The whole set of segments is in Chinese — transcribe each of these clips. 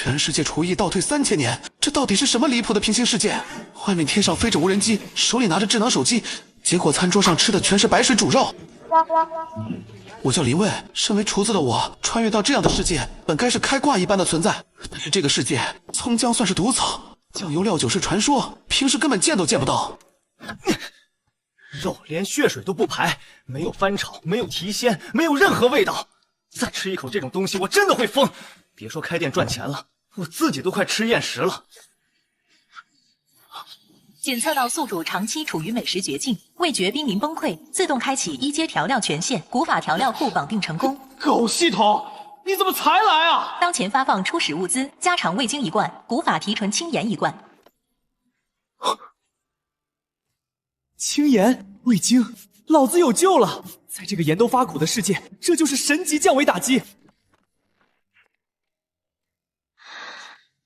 全世界厨艺倒退3000年，这到底是什么离谱的平行世界？外面天上飞着无人机，手里拿着智能手机，结果餐桌上吃的全是白水煮肉。我叫林卫，身为厨子的我，穿越到这样的世界，本该是开挂一般的存在。但是这个世界，葱姜算是毒草，酱油料酒是传说，平时根本见都见不到。肉连血水都不排，没有翻炒，没有提鲜，没有任何味道。再吃一口这种东西，我真的会疯。别说开店赚钱了，我自己都快吃厌食了。检测到宿主长期处于美食绝境，味觉濒临崩溃，自动开启1阶调料权限，古法调料库绑定成功。狗系统，你怎么才来啊？当前发放初始物资：家常味精1罐，古法提纯青盐1罐。青盐、味精，老子有救了！在这个盐都发苦的世界，这就是神级降维打击。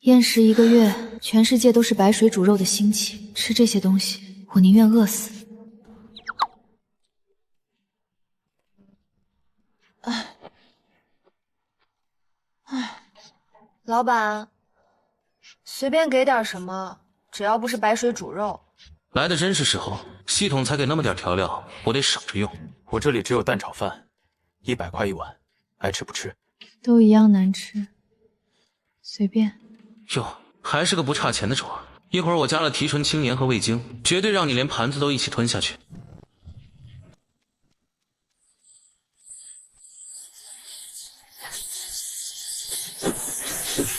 厌食1个月，全世界都是白水煮肉的兴起，吃这些东西，我宁愿饿死。老板，随便给点什么，只要不是白水煮肉。来的真是时候，系统才给那么点调料，我得省着用。我这里只有蛋炒饭，100块1碗，爱吃不吃？都一样难吃，随便。哟，还是个不差钱的主儿。一会儿我加了提纯青盐和味精，绝对让你连盘子都一起吞下去。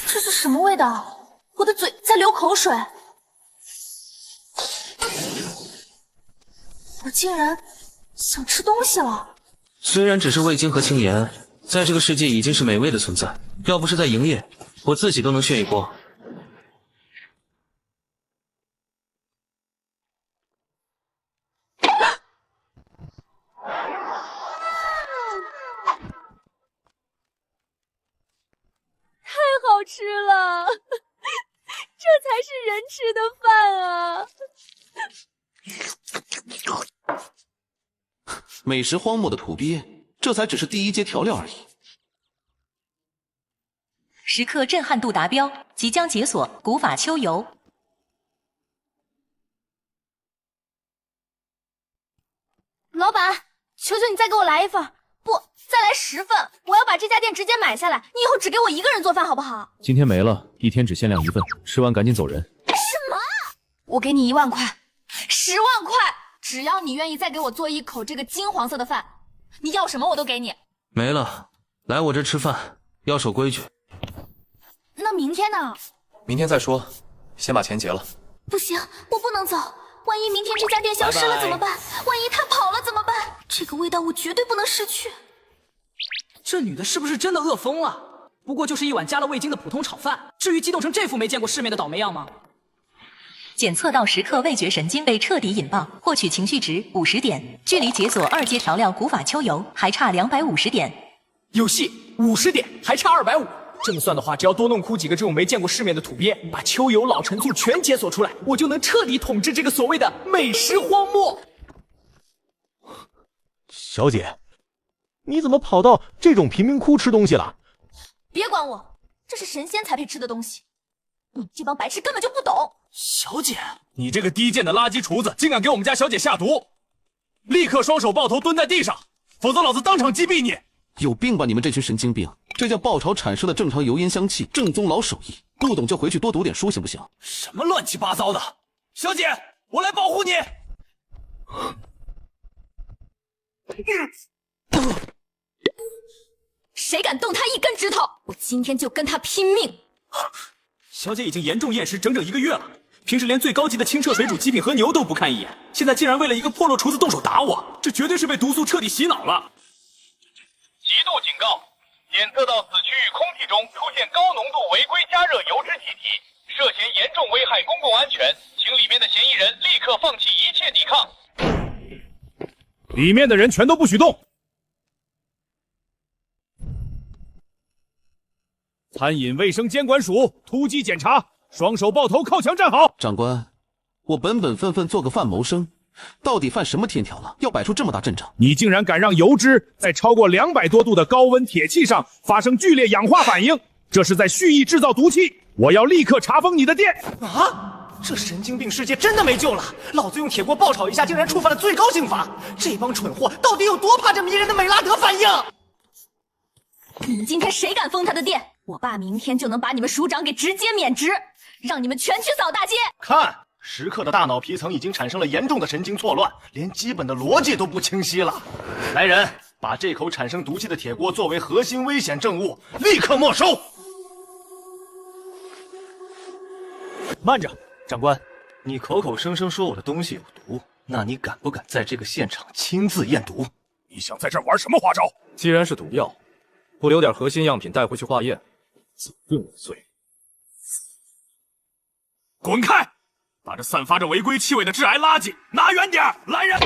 这是什么味道？我的嘴在流口水。我竟然想吃东西了。虽然只是味精和青盐，在这个世界已经是美味的存在。要不是在营业，我自己都能炫一波。太好吃了，这才是人吃的饭啊！美食荒漠的土鳖，这才只是第1阶调料而已。时刻震撼度达标，即将解锁古法秋游。老板，求求你再给我来1份，不，再来10份，我要把这家店直接买下来。你以后只给我1个人做饭好不好？今天没了，1天只限量1份，吃完赶紧走人。什么？我给你1万块，10万块，只要你愿意再给我做1口这个金黄色的饭，你要什么我都给你。没了，来我这吃饭要守规矩。那明天呢？明天再说，先把钱结了。不行，我不能走，万一明天这家店消失了怎么办？万一他跑了怎么办？这个味道我绝对不能失去。这女的是不是真的饿疯了？不过就是1碗加了味精的普通炒饭，至于激动成这副没见过世面的倒霉样吗？检测到时刻味觉神经被彻底引爆，获取情绪值50点，距离解锁2阶调料古法秋游还差250点。有戏，50点，还差250。这么算的话，只要多弄哭几个这种没见过世面的土鳖，把秋游老陈醋全解锁出来，我就能彻底统治这个所谓的美食荒漠。小姐，你怎么跑到这种贫民窟吃东西了？别管我，这是神仙才配吃的东西，你这帮白痴根本就不懂。小姐，你这个低贱的垃圾厨子，竟敢给我们家小姐下毒！立刻双手抱头蹲在地上，否则老子当场击毙你！有病吧你们这群神经病！这叫爆炒产生的正常油烟香气，正宗老手艺。不懂就回去多读点书行不行？什么乱七八糟的！小姐，我来保护你！谁敢动他1根指头，我今天就跟他拼命！小姐已经严重厌食整整1个月了，平时连最高级的清澈水煮鸡品和牛都不看一眼，现在竟然为了一个破落厨子动手打我，这绝对是被毒素彻底洗脑了！极度警告！检测到此区域空气中出现高浓度违规加热油脂气体，涉嫌严重危害公共安全，请里面的嫌疑人立刻放弃一切抵抗。里面的人全都不许动！餐饮卫生监管署突击检查，双手抱头靠墙站好。长官，我本分分做个饭谋生，到底犯什么天条了？要摆出这么大阵仗？你竟然敢让油脂在超过200多度的高温铁器上发生剧烈氧化反应，这是在蓄意制造毒气！我要立刻查封你的店！啊！这神经病世界真的没救了！老子用铁锅爆炒一下，竟然触犯了最高刑罚！这帮蠢货到底有多怕这迷人的美拉德反应？你们今天谁敢封他的店，我爸明天就能把你们署长给直接免职，让你们全去扫大街！看，时刻的大脑皮层已经产生了严重的神经错乱，连基本的逻辑都不清晰了。来人，把这口产生毒气的铁锅作为核心危险证物，立刻没收！慢着，长官，你口口声声说我的东西有毒，那你敢不敢在这个现场亲自验毒？你想在这玩什么花招？既然是毒药，不留点核心样品带回去化验，怎论无罪？滚开！把这散发着违规气味的致癌垃圾拿远点！来人！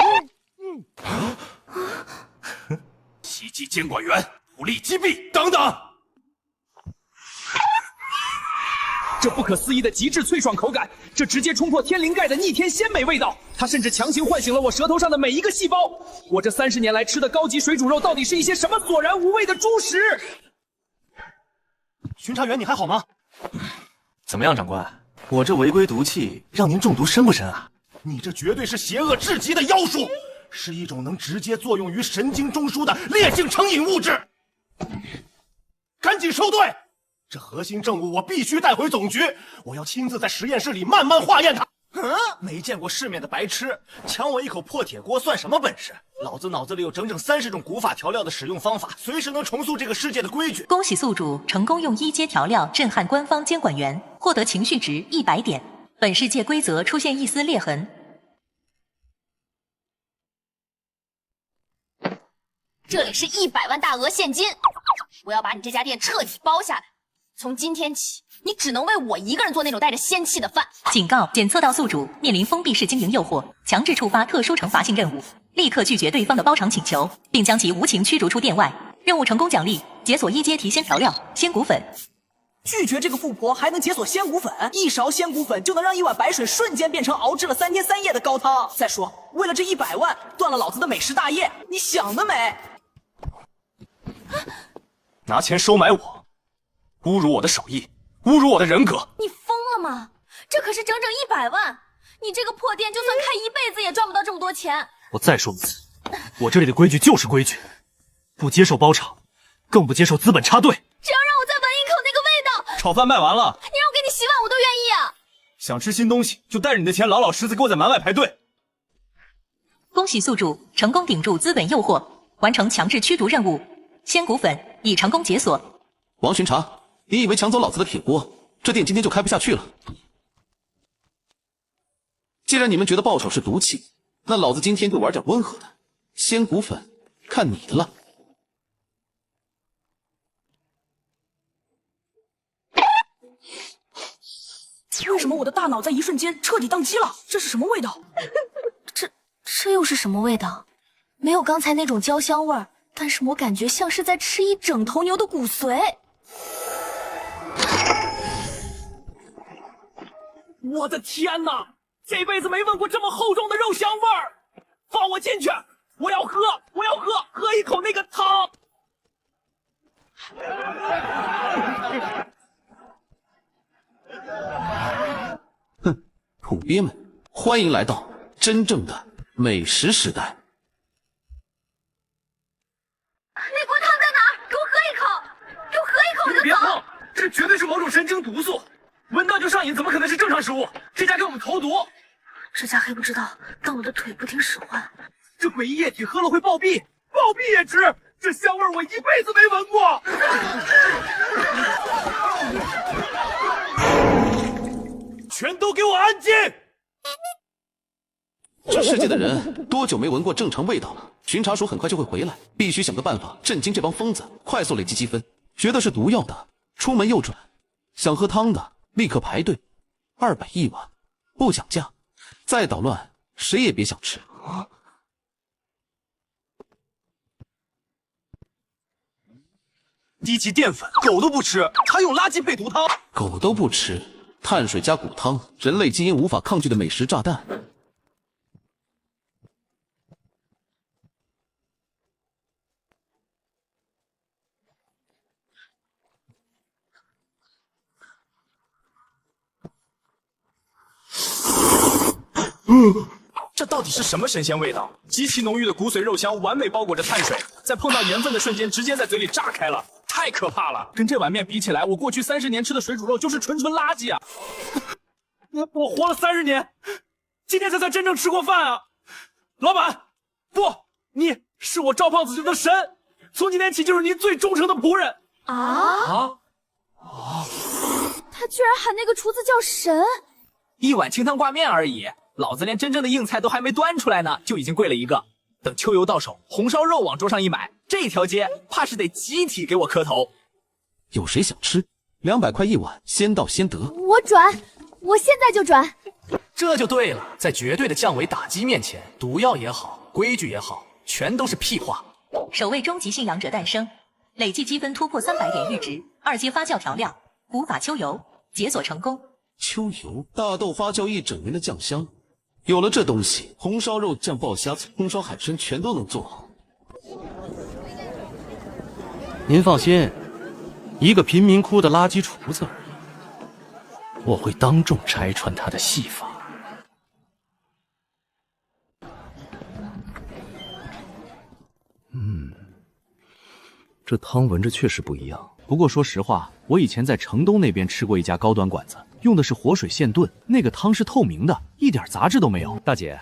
袭击监管员，武力击毙！等等！这不可思议的极致脆爽口感，这直接冲破天灵盖的逆天鲜美味道，它甚至强行唤醒了我舌头上的每一个细胞。我这30年来吃的高级水煮肉，到底是一些什么索然无味的猪食？巡查员，你还好吗？怎么样，长官？我这违规毒气让您中毒深不深啊？你这绝对是邪恶至极的妖术，是一种能直接作用于神经中枢的烈性成瘾物质。赶紧收队！这核心证物我必须带回总局，我要亲自在实验室里慢慢化验它。没见过世面的白痴，抢我一口破铁锅算什么本事？老子脑子里有整整30种古法调料的使用方法，随时能重塑这个世界的规矩。恭喜宿主成功用1阶调料震撼官方监管员，获得情绪值100点。本世界规则出现一丝裂痕。这里是100万大额现金，我要把你这家店彻底包下来。从今天起，你只能为我一个人做那种带着仙气的饭。警告：检测到宿主面临封闭式经营诱惑，强制触发特殊惩罚性任务，立刻拒绝对方的包场请求，并将其无情驱逐出店外。任务成功奖励：解锁1阶提鲜调料鲜骨粉。拒绝这个富婆还能解锁鲜骨粉，1勺鲜骨粉就能让1碗白水瞬间变成熬制了3天3夜的高汤。再说，为了这100万，断了老子的美食大业，你想得美！拿钱收买我，侮辱我的手艺，侮辱我的人格！你疯了吗？这可是整整100万，你这个破店就算开一辈子也赚不到这么多钱。我再说一次，我这里的规矩就是规矩，不接受包场，更不接受资本插队。只要让我再闻一口那个味道，炒饭卖完了，你让我给你洗碗我都愿意啊！想吃新东西就带着你的钱老老实实给我在门外排队。恭喜宿主成功顶住资本诱惑，完成强制驱逐任务，鲜骨粉已成功解锁。王巡查，你以为抢走老子的铁锅，这店今天就开不下去了？既然你们觉得爆炒是毒气，那老子今天就玩点温和的，鲜骨粉看你的了。为什么我的大脑在一瞬间彻底宕机了？这是什么味道？这又是什么味道？没有刚才那种焦香味儿，但是我感觉像是在吃一整头牛的骨髓。我的天哪！这辈子没闻过这么厚重的肉香味儿！放我进去！我要喝一口那个汤！哼，土鳖们，欢迎来到真正的美食时代。那锅汤在哪儿？给我喝一口！给我喝一口我就走！别碰，这绝对是某种神经毒素，闻到就上瘾，怎么可能是正常食物？这家给我们投毒！这家黑不知道，但我的腿不听使唤。这诡异液体喝了会暴毙，暴毙也值！这香味我一辈子没闻过。全都给我安静！这世界的人多久没闻过正常味道了？巡查署很快就会回来，必须想个办法震惊这帮疯子，快速累积积分。觉得是毒药的，出门右转；想喝汤的，立刻排队。200一碗，不讲价，再捣乱，谁也别想吃。低级淀粉，狗都不吃，还用垃圾配毒汤？狗都不吃，碳水加骨汤，人类基因无法抗拒的美食炸弹。这到底是什么神仙味道？极其浓郁的骨髓肉香完美包裹着碳水，在碰到盐分的瞬间，直接在嘴里炸开了，太可怕了！跟这碗面比起来，我过去30年吃的水煮肉就是纯垃圾啊！我活了30年，今天才算真正吃过饭啊！老板，不，你是我赵胖子的神，从今天起就是您最忠诚的仆人。他居然喊那个厨子叫神！一碗清汤挂面而已，老子连真正的硬菜都还没端出来呢，就已经跪了一个。等秋油到手，红烧肉往桌上一买，这条街怕是得集体给我磕头。有谁想吃？200块一碗，先到先得。我转，我现在就转。这就对了，在绝对的降维打击面前，毒药也好，规矩也好，全都是屁话。首位终极信仰者诞生，累计积分突破300点阈值，2阶发酵调料，古法秋油，解锁成功。秋油，大豆发酵1整年的酱香，有了这东西，红烧肉、酱爆虾、红烧海参全都能做。您放心，一个贫民窟的垃圾厨子，我会当众拆穿他的戏法。这汤闻着确实不一样。不过说实话，我以前在城东那边吃过一家高端馆子，用的是活水现炖，那个汤是透明的，一点杂质都没有。大姐，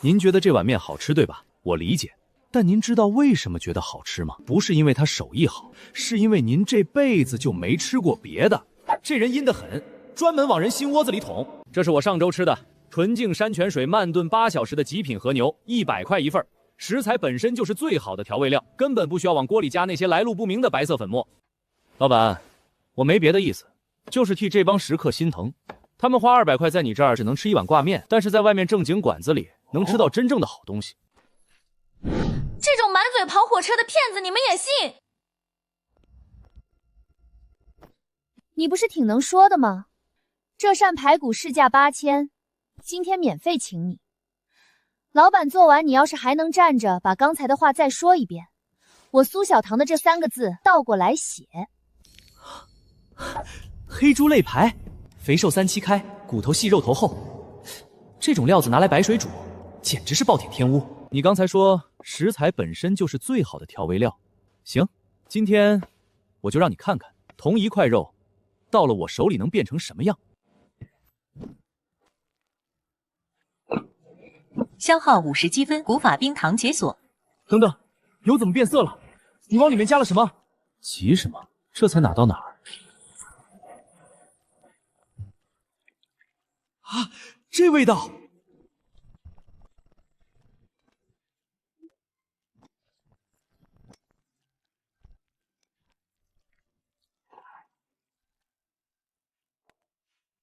您觉得这碗面好吃对吧？我理解。但您知道为什么觉得好吃吗？不是因为他手艺好，是因为您这辈子就没吃过别的。这人阴得很，专门往人心窝子里捅。这是我上周吃的纯净山泉水慢炖8小时的极品和牛，100块一份。食材本身就是最好的调味料，根本不需要往锅里加那些来路不明的白色粉末。老板，我没别的意思，就是替这帮食客心疼。他们花200块在你这儿只能吃一碗挂面，但是在外面正经馆子里能吃到真正的好东西。这种满嘴跑火车的骗子你们也信？你不是挺能说的吗？这扇排骨市价8000，今天免费请你。老板做完，你要是还能站着，把刚才的话再说一遍。我苏小棠的这3个字倒过来写。黑猪肋排，肥瘦3七开，骨头细肉头厚，这种料子拿来白水煮，简直是暴殄天物。你刚才说食材本身就是最好的调味料，行，今天我就让你看看，同一块肉，到了我手里能变成什么样。消耗50积分，古法冰糖解锁。等等，油怎么变色了？你往里面加了什么？急什么？这才哪到哪儿？啊，这味道！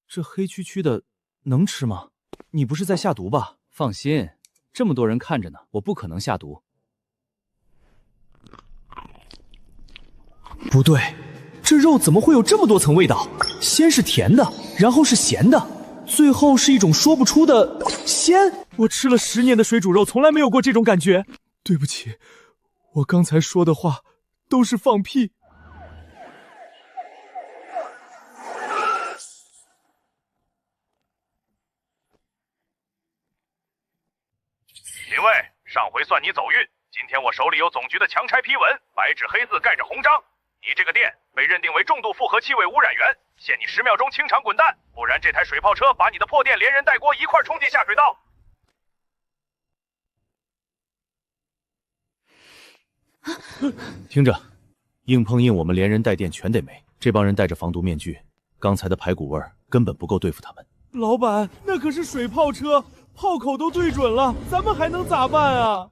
这黑黢黢的能吃吗？你不是在下毒吧？放心，这么多人看着呢，我不可能下毒。不对，这肉怎么会有这么多层味道？先是甜的，然后是咸的，最后是一种说不出的鲜。我吃了10年的水煮肉，从来没有过这种感觉。对不起，我刚才说的话都是放屁。林卫，上回算你走运，今天我手里有总局的强拆批文，白纸黑字盖着红章。你这个店被认定为重度复合气味污染源，限你10秒钟清场滚蛋，不然这台水炮车把你的破店连人带锅一块冲进下水道。听着，硬碰硬我们连人带店全得没。这帮人戴着防毒面具，刚才的排骨味儿根本不够对付他们。老板，那可是水炮车，炮口都对准了，咱们还能咋办啊？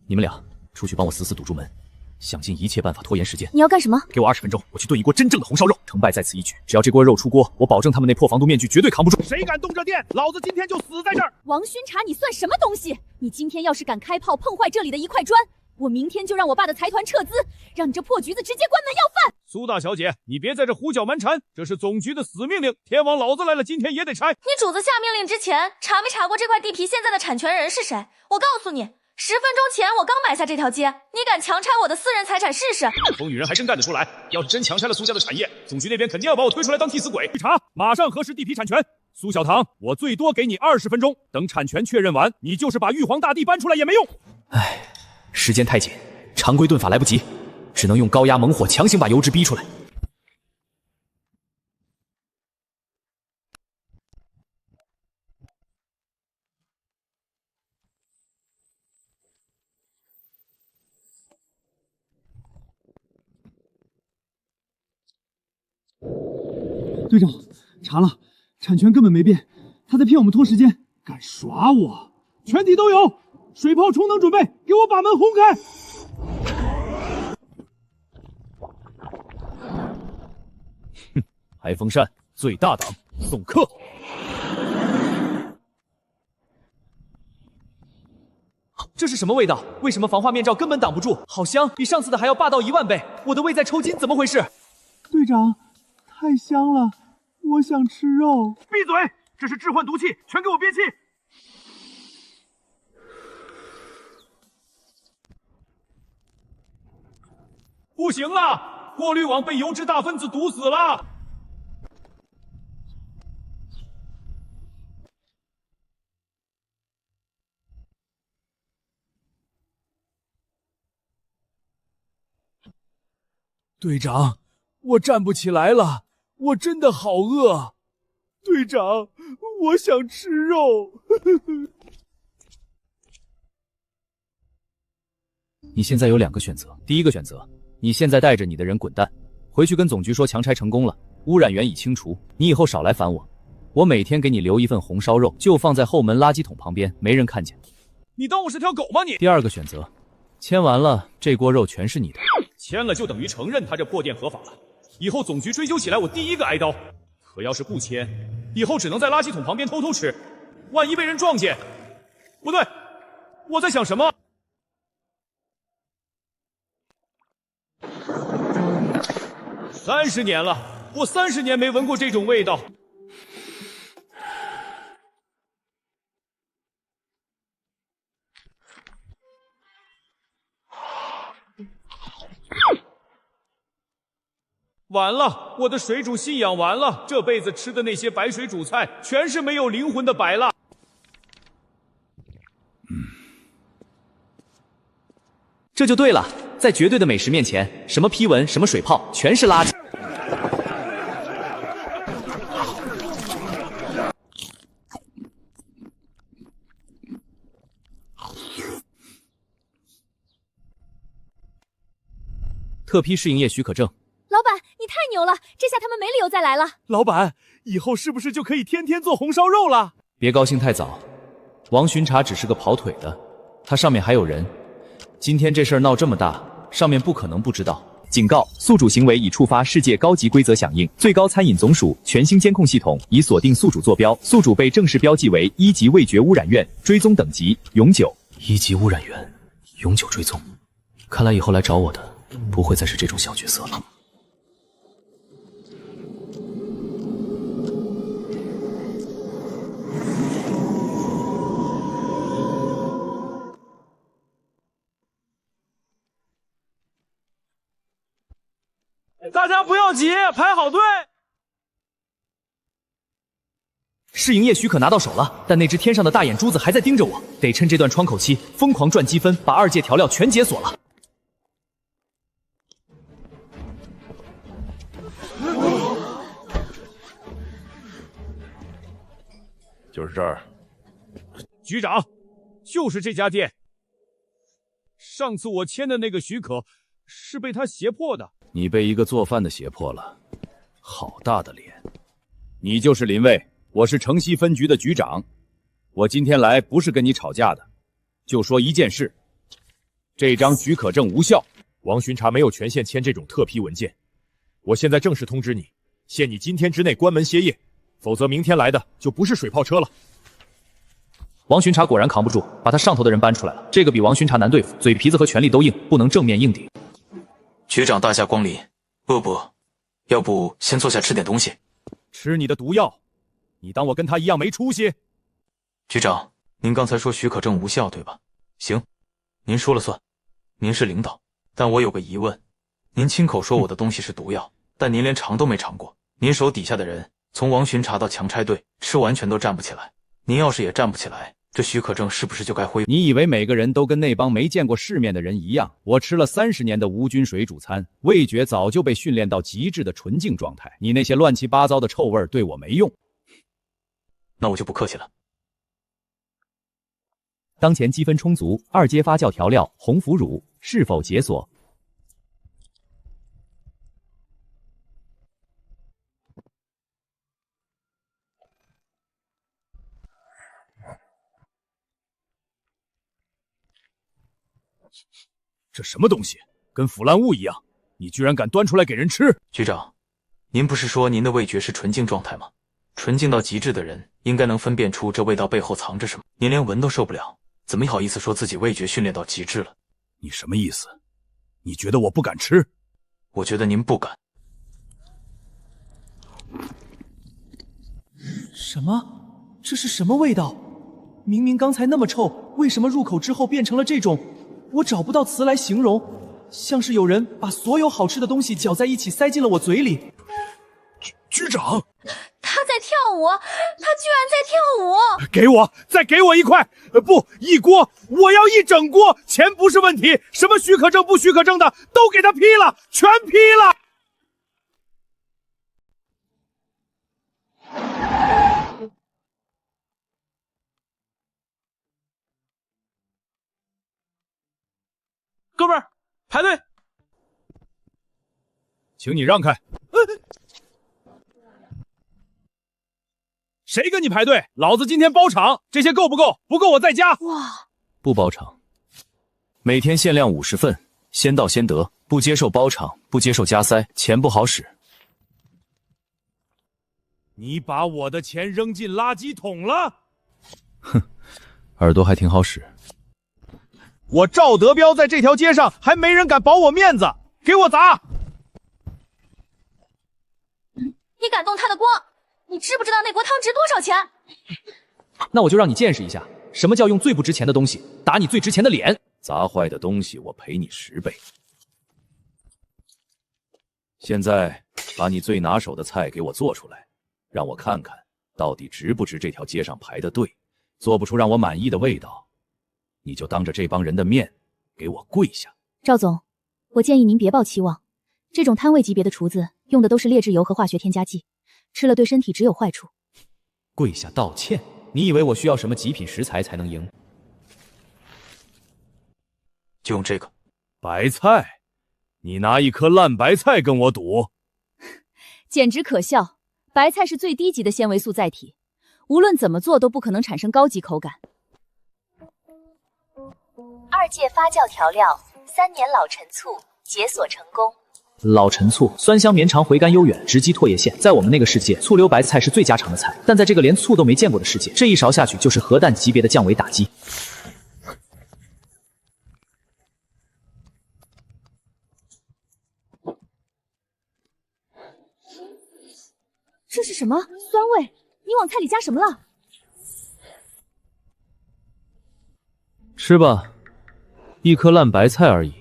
你们俩出去帮我死死堵住门，想尽一切办法拖延时间。你要干什么？给我20分钟，我去炖一锅真正的红烧肉，成败在此一举。只要这锅肉出锅，我保证他们那破防毒面具绝对扛不住。谁敢动这店，老子今天就死在这儿！王巡查，你算什么东西？你今天要是敢开炮碰坏这里的一块砖，我明天就让我爸的财团撤资，让你这破局子直接关门要饭！苏大小姐，你别在这胡搅蛮缠，这是总局的死命令，天王老子来了，今天也得拆。你主子下命令之前，查没查过这块地皮现在的产权人是谁？我告诉你，10分钟前我刚买下这条街，你敢强拆我的私人财产试试？疯女人还真干得出来！要是真强拆了苏家的产业，总局那边肯定要把我推出来当替死鬼。去查，马上核实地皮产权。苏小棠，我最多给你20分钟，等产权确认完，你就是把玉皇大帝搬出来也没用。唉，时间太紧，常规炖法来不及，只能用高压猛火强行把油脂逼出来。队长，查了，产权根本没变，他在骗我们拖时间，敢耍我！全体都有，水炮充能准备，给我把门轰开！哼，排风扇最大档，送客。这是什么味道？为什么防化面罩根本挡不住？好香，比上次的还要霸道10000倍！我的胃在抽筋，怎么回事？队长，太香了，我想吃肉。闭嘴！这是致幻毒气，全给我憋气！不行了，过滤网被油脂大分子堵死了。队长，我站不起来了，我真的好饿。队长，我想吃肉。你现在有2个选择，第一个选择，你现在带着你的人滚蛋，回去跟总局说强拆成功了，污染源已清除，你以后少来烦我。我每天给你留一份红烧肉，就放在后门垃圾桶旁边，没人看见。你当我是条狗吗你？第二个选择，签完了，这锅肉全是你的。签了就等于承认他这破店合法了，以后总局追究起来我第一个挨刀。可要是不签，以后只能在垃圾桶旁边偷偷吃，万一被人撞见……不对，我在想什么？30年了，我30年没闻过这种味道。完了，我的水煮信仰完了，这辈子吃的那些白水煮菜全是没有灵魂的摆烂。这就对了，在绝对的美食面前，什么批文，什么水泡，全是垃圾。特批试营业许可证。老板，你太牛了，这下他们没理由再来了。老板，以后是不是就可以天天做红烧肉了？别高兴太早，王巡查只是个跑腿的，他上面还有人。今天这事儿闹这么大，上面不可能不知道。警告：宿主行为已触发世界高级规则响应，最高餐饮总署全新监控系统已锁定宿主坐标，宿主被正式标记为1级味觉污染源，追踪等级永久。1级污染源，永久追踪。看来以后来找我的不会再是这种小角色了。大家不要急，排好队。试营业许可拿到手了，但那只天上的大眼珠子还在盯着我，得趁这段窗口期疯狂赚积分，把2阶调料全解锁了。就是这儿，局长，就是这家店。上次我签的那个许可是被他胁迫的。你被一个做饭的胁迫了，好大的脸！你就是林卫，我是城西分局的局长。我今天来不是跟你吵架的，就说一件事：这张许可证无效。王巡查没有权限签这种特批文件。我现在正式通知你，限你今天之内关门歇业，否则明天来的就不是水炮车了。王巡查果然扛不住，把他上头的人搬出来了。这个比王巡查难对付，嘴皮子和权力都硬，不能正面硬顶。局长大驾光临，不，要不先坐下吃点东西。吃你的毒药，你当我跟他一样没出息？局长，您刚才说许可证无效，对吧？行，您说了算，您是领导。但我有个疑问，您亲口说我的东西是毒药，但您连尝都没尝过，您手底下的人从王巡查到强拆队，吃完全都站不起来。您要是也站不起来，这许可证是不是就该恢复？你以为每个人都跟那帮没见过世面的人一样？我吃了30年的无菌水煮餐，味觉早就被训练到极致的纯净状态。你那些乱七八糟的臭味对我没用。那我就不客气了。当前积分充足，2阶发酵调料红腐乳是否解锁？这什么东西，跟腐烂物一样，你居然敢端出来给人吃？局长，您不是说您的味觉是纯净状态吗？纯净到极致的人应该能分辨出这味道背后藏着什么。您连闻都受不了，怎么好意思说自己味觉训练到极致了？你什么意思？你觉得我不敢吃？我觉得您不敢。什么？这是什么味道？明明刚才那么臭，为什么入口之后变成了这种？我找不到词来形容，像是有人把所有好吃的东西搅在一起塞进了我嘴里。局长，他在跳舞，他居然在跳舞！给我，再给我一块，不，一锅，我要一整锅，钱不是问题，什么许可证不许可证的都给他批了，全批了。哥们儿，排队！请你让开。谁跟你排队？老子今天包场，这些够不够？不够我再加。哇！不包场，每天限量50份，先到先得，不接受包场，不接受加塞，钱不好使。你把我的钱扔进垃圾桶了？哼，耳朵还挺好使。我赵德彪在这条街上还没人敢保我面子，给我砸！你敢动他的光？你知不知道那锅汤值多少钱？那我就让你见识一下，什么叫用最不值钱的东西打你最值钱的脸。砸坏的东西我赔你10倍。现在把你最拿手的菜给我做出来，让我看看到底值不值这条街上排的队。做不出让我满意的味道，你就当着这帮人的面给我跪下。赵总，我建议您别抱期望，这种摊位级别的厨子用的都是劣质油和化学添加剂，吃了对身体只有坏处。跪下道歉？你以为我需要什么极品食材才能赢？就用这个。白菜？你拿一颗烂白菜跟我赌？简直可笑！白菜是最低级的纤维素载体，无论怎么做都不可能产生高级口感。2阶发酵调料3年老陈醋解锁成功。老陈醋酸香绵长，回甘悠远，直击唾液腺。在我们那个世界，醋溜白菜是最家常的菜，但在这个连醋都没见过的世界，这一勺下去就是核弹级别的降维打击。这是什么酸味？你往菜里加什么了？吃吧，一颗烂白菜而已。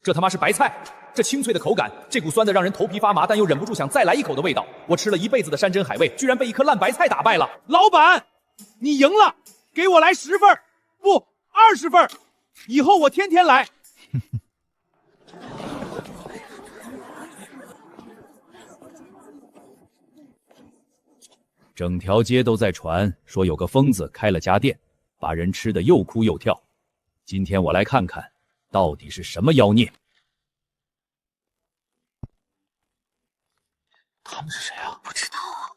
这他妈是白菜！这清脆的口感，这股酸的让人头皮发麻但又忍不住想再来一口的味道，我吃了一辈子的山珍海味，居然被一颗烂白菜打败了。老板，你赢了，给我来10份，不20份，以后我天天来。整条街都在传说有个疯子开了家店，把人吃得又哭又跳。今天我来看看，到底是什么妖孽？他们是谁啊？不知道啊。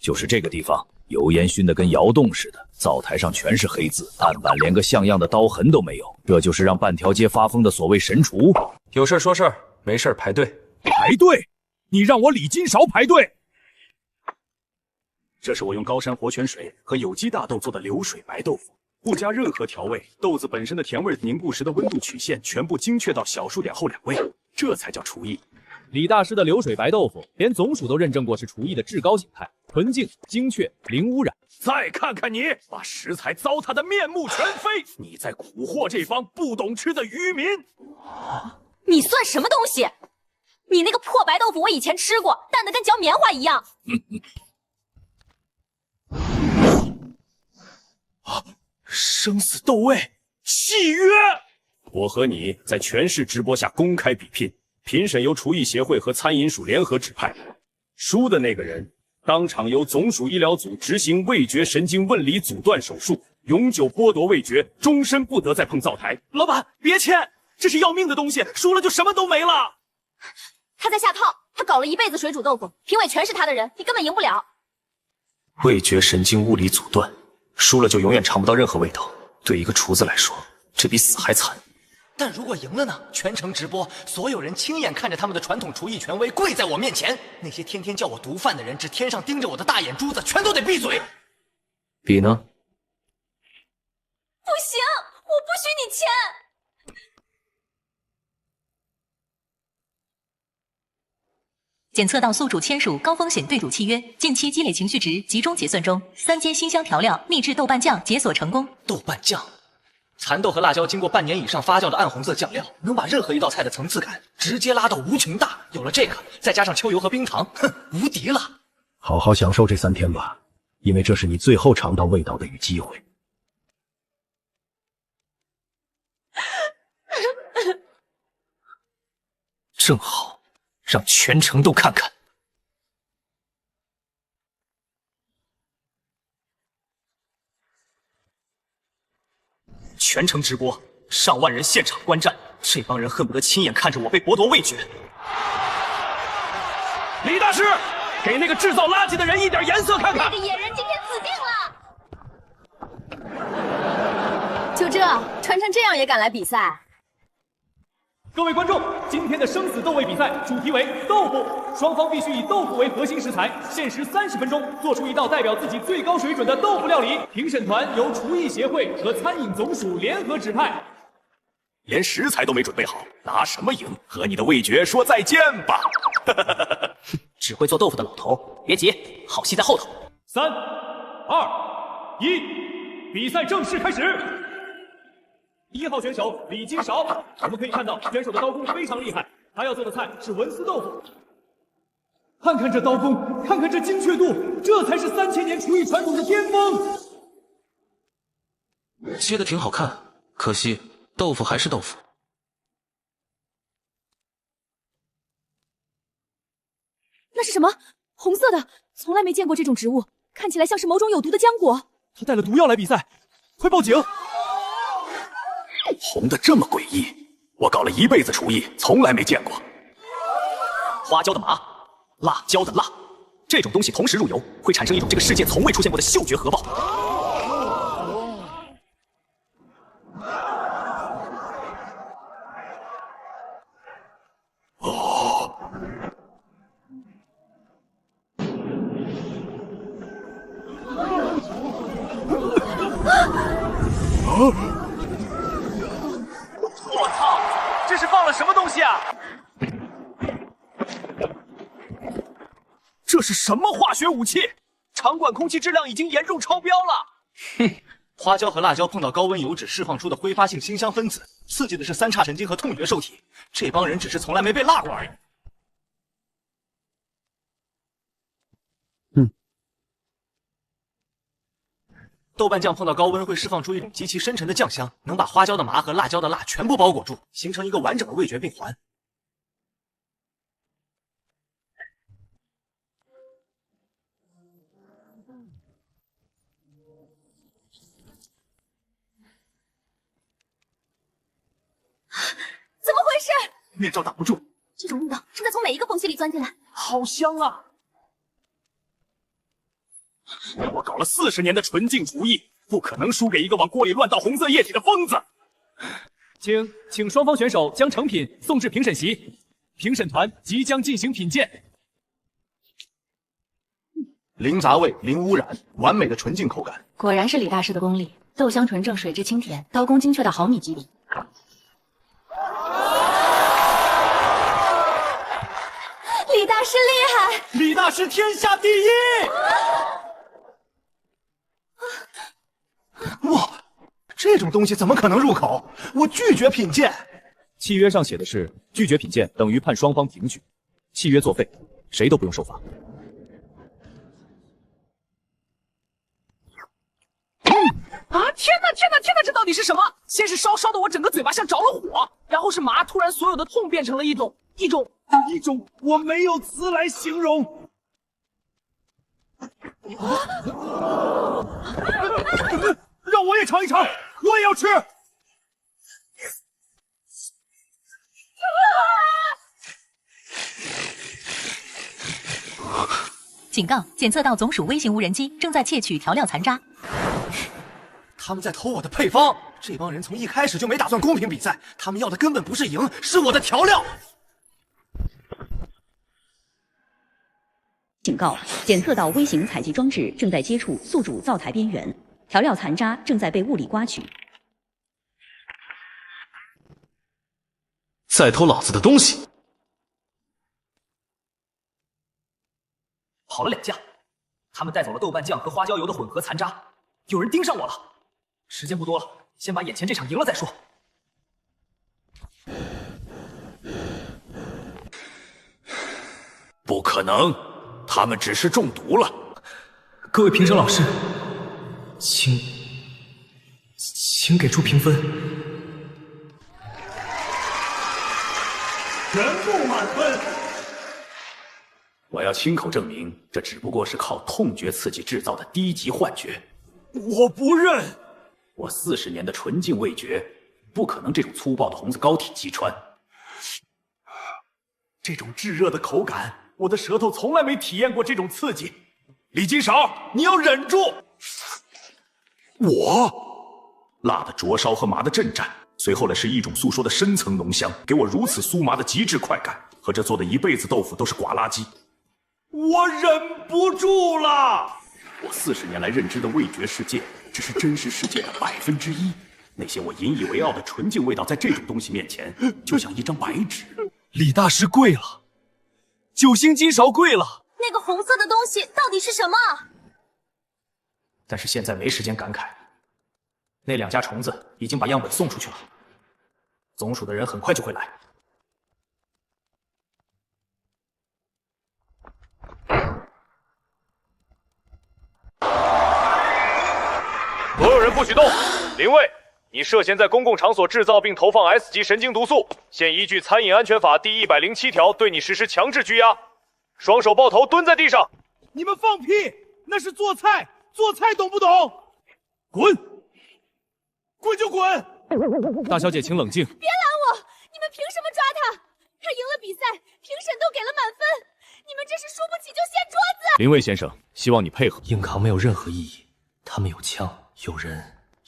就是这个地方，油烟熏得跟窑洞似的，灶台上全是黑字，案板连个像样的刀痕都没有。这就是让半条街发疯的所谓神厨。有事说事儿，没事排队。排队？你让我李金勺排队？这是我用高山活泉水和有机大豆做的流水白豆腐，不加任何调味，豆子本身的甜味凝固时的温度曲线全部精确到小数点后2位，这才叫厨艺。李大师的流水白豆腐，连总署都认证过是厨艺的至高形态，纯净、精确、零污染。再看看你，把食材糟蹋的面目全非，你在蛊惑这帮不懂吃的渔民。你算什么东西？你那个破白豆腐我以前吃过，淡的跟嚼棉花一样。生死斗味契约，我和你在全市直播下公开比拼，评审由厨艺协会和餐饮署联合指派，输的那个人当场由总署医疗组执行味觉神经问理阻断手术，永久剥夺味觉，终身不得再碰灶台。老板，别签，这是要命的东西，输了就什么都没了。他在下套，他搞了一辈子水煮豆腐，评委全是他的人，你根本赢不了。味觉神经物理阻断，输了就永远尝不到任何味道。对一个厨子来说，这比死还惨。但如果赢了呢？全程直播，所有人亲眼看着他们的传统厨艺权威跪在我面前。那些天天叫我毒贩的人，指天上盯着我的大眼珠子，全都得闭嘴。比呢？不行，我不许你签。检测到宿主签署高风险对赌契约，近期积累情绪值集中结算中。3间新香调料秘制豆瓣酱解锁成功。豆瓣酱，蚕豆和辣椒经过半年以上发酵的暗红色酱料，能把任何一道菜的层次感直接拉到无穷大。有了这个，再加上秋油和冰糖，哼，无敌了。好好享受这3天吧，因为这是你最后尝到味道的与机会。正好让全城都看看。全程直播，上万人现场观战，这帮人恨不得亲眼看着我被剥夺味觉。李大师，给那个制造垃圾的人一点颜色看看。那个野人今天死定了！就这，穿成这样也敢来比赛？各位观众，今天的生死斗味比赛主题为豆腐，双方必须以豆腐为核心食材，限时30分钟做出一道代表自己最高水准的豆腐料理。评审团由厨艺协会和餐饮总署联合指派。连食材都没准备好，拿什么赢？和你的味觉说再见吧！只会做豆腐的老头，别急，好戏在后头。3、2、1，比赛正式开始。1号选手李金勺，我们可以看到选手的刀工非常厉害，他要做的菜是文思豆腐。看看这刀工，看看这精确度，这才是3000年厨艺传统的巅峰。切的挺好看，可惜豆腐还是豆腐。那是什么？红色的，从来没见过这种植物，看起来像是某种有毒的浆果。他带了毒药来比赛，快报警！红的这么诡异，我搞了一辈子厨艺，从来没见过。花椒的麻，辣椒的辣，这种东西同时入油，会产生一种这个世界从未出现过的嗅觉核爆。我操！这是放了什么东西啊？这是什么化学武器？场馆空气质量已经严重超标了。哼，花椒和辣椒碰到高温油脂释放出的挥发性辛香分子，刺激的是3叉神经和痛觉受体。这帮人只是从来没被辣过而已。豆瓣酱碰到高温会释放出一种极其深沉的酱香，能把花椒的麻和辣椒的辣全部包裹住，形成一个完整的味觉闭环。怎么回事？面罩挡不住，这种味道正在从每一个缝隙里钻进来，好香啊！我搞了40年的纯净厨艺，不可能输给一个往锅里乱倒红色液体的疯子。请双方选手将成品送至评审席，评审团即将进行品鉴。零杂味，零污染，完美的纯净口感。果然是李大师的功力，豆香纯正，水质清甜，刀工精确到毫米级别。大师厉害！李大师天下第一！哇，这种东西怎么可能入口？我拒绝品鉴。契约上写的是拒绝品鉴等于判双方平局，契约作废，谁都不用受罚。啊！天哪，这到底是什么？先是烧的我整个嘴巴像着了火，然后是麻，突然所有的痛变成了一种，我没有词来形容。让我也尝一尝，我也要吃。警告：检测到总属微型无人机正在窃取调料残渣。他们在偷我的配方，这帮人从一开始就没打算公平比赛，他们要的根本不是赢，是我的调料。警告：检测到微型采集装置正在接触宿主灶台边缘，调料残渣正在被物理刮取。再偷老子的东西！跑了2架，他们带走了豆瓣酱和花椒油的混合残渣，有人盯上我了。时间不多了，先把眼前这场赢了再说。不可能，他们只是中毒了。各位评审老师，请给出评分。全部满分。我要亲口证明，这只不过是靠痛觉刺激制造的低级幻觉。我不认。我40年的纯净味觉，不可能这种粗暴的红子膏体击穿。这种炙热的口感，我的舌头从来没体验过这种刺激。李金勺，你要忍住！辣的灼烧和麻的震颤，随后来是一种诉说的深层浓香，给我如此酥麻的极致快感，和这做的一辈子豆腐都是寡垃圾。我忍不住了。我40年来认知的味觉世界，只是真实世界的1%。那些我引以为傲的纯净味道，在这种东西面前，就像一张白纸。李大师贵了，9星金勺贵了。那个红色的东西到底是什么？但是现在没时间感慨，那2家虫子已经把样本送出去了，总署的人很快就会来。所有人不许动！林卫，你涉嫌在公共场所制造并投放 S 级神经毒素，现依据《餐饮安全法》第107条对你实施强制拘押，双手抱头蹲在地上。你们放屁！那是做菜，做菜懂不懂？滚！滚就滚！大小姐，请冷静。别拦我！你们凭什么抓他？他赢了比赛，评审都给了满分，你们这是输不起就掀桌子！林卫先生，希望你配合。硬扛没有任何意义，他们有枪，有人，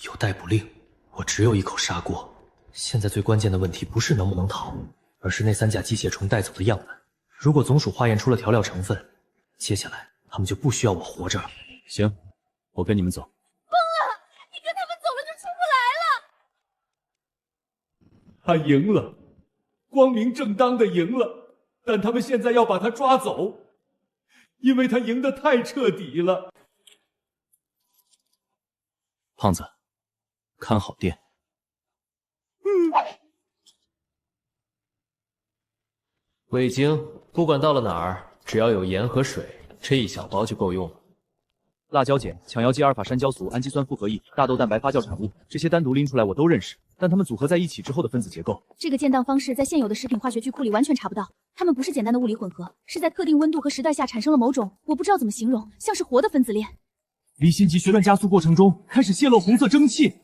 有逮捕令，我只有一口砂锅。现在最关键的问题不是能不能逃，而是那3架机械虫带走的样本。如果总署化验出了调料成分，接下来他们就不需要我活着了。行，我跟你们走。疯了！你跟他们走了就出不来了。他赢了，光明正当的赢了，但他们现在要把他抓走，因为他赢得太彻底了。胖子，看好店。味精不管到了哪儿，只要有盐和水，这一小包就够用了。辣椒碱、羟基阿尔法山椒素、氨基酸复合液、大豆蛋白发酵产物，这些单独拎出来我都认识，但它们组合在一起之后的分子结构，这个建档方式在现有的食品化学巨库里完全查不到。它们不是简单的物理混合，是在特定温度和时代下产生了某种我不知道怎么形容，像是活的分子链。离心级旋转加速过程中开始泄露红色蒸汽，什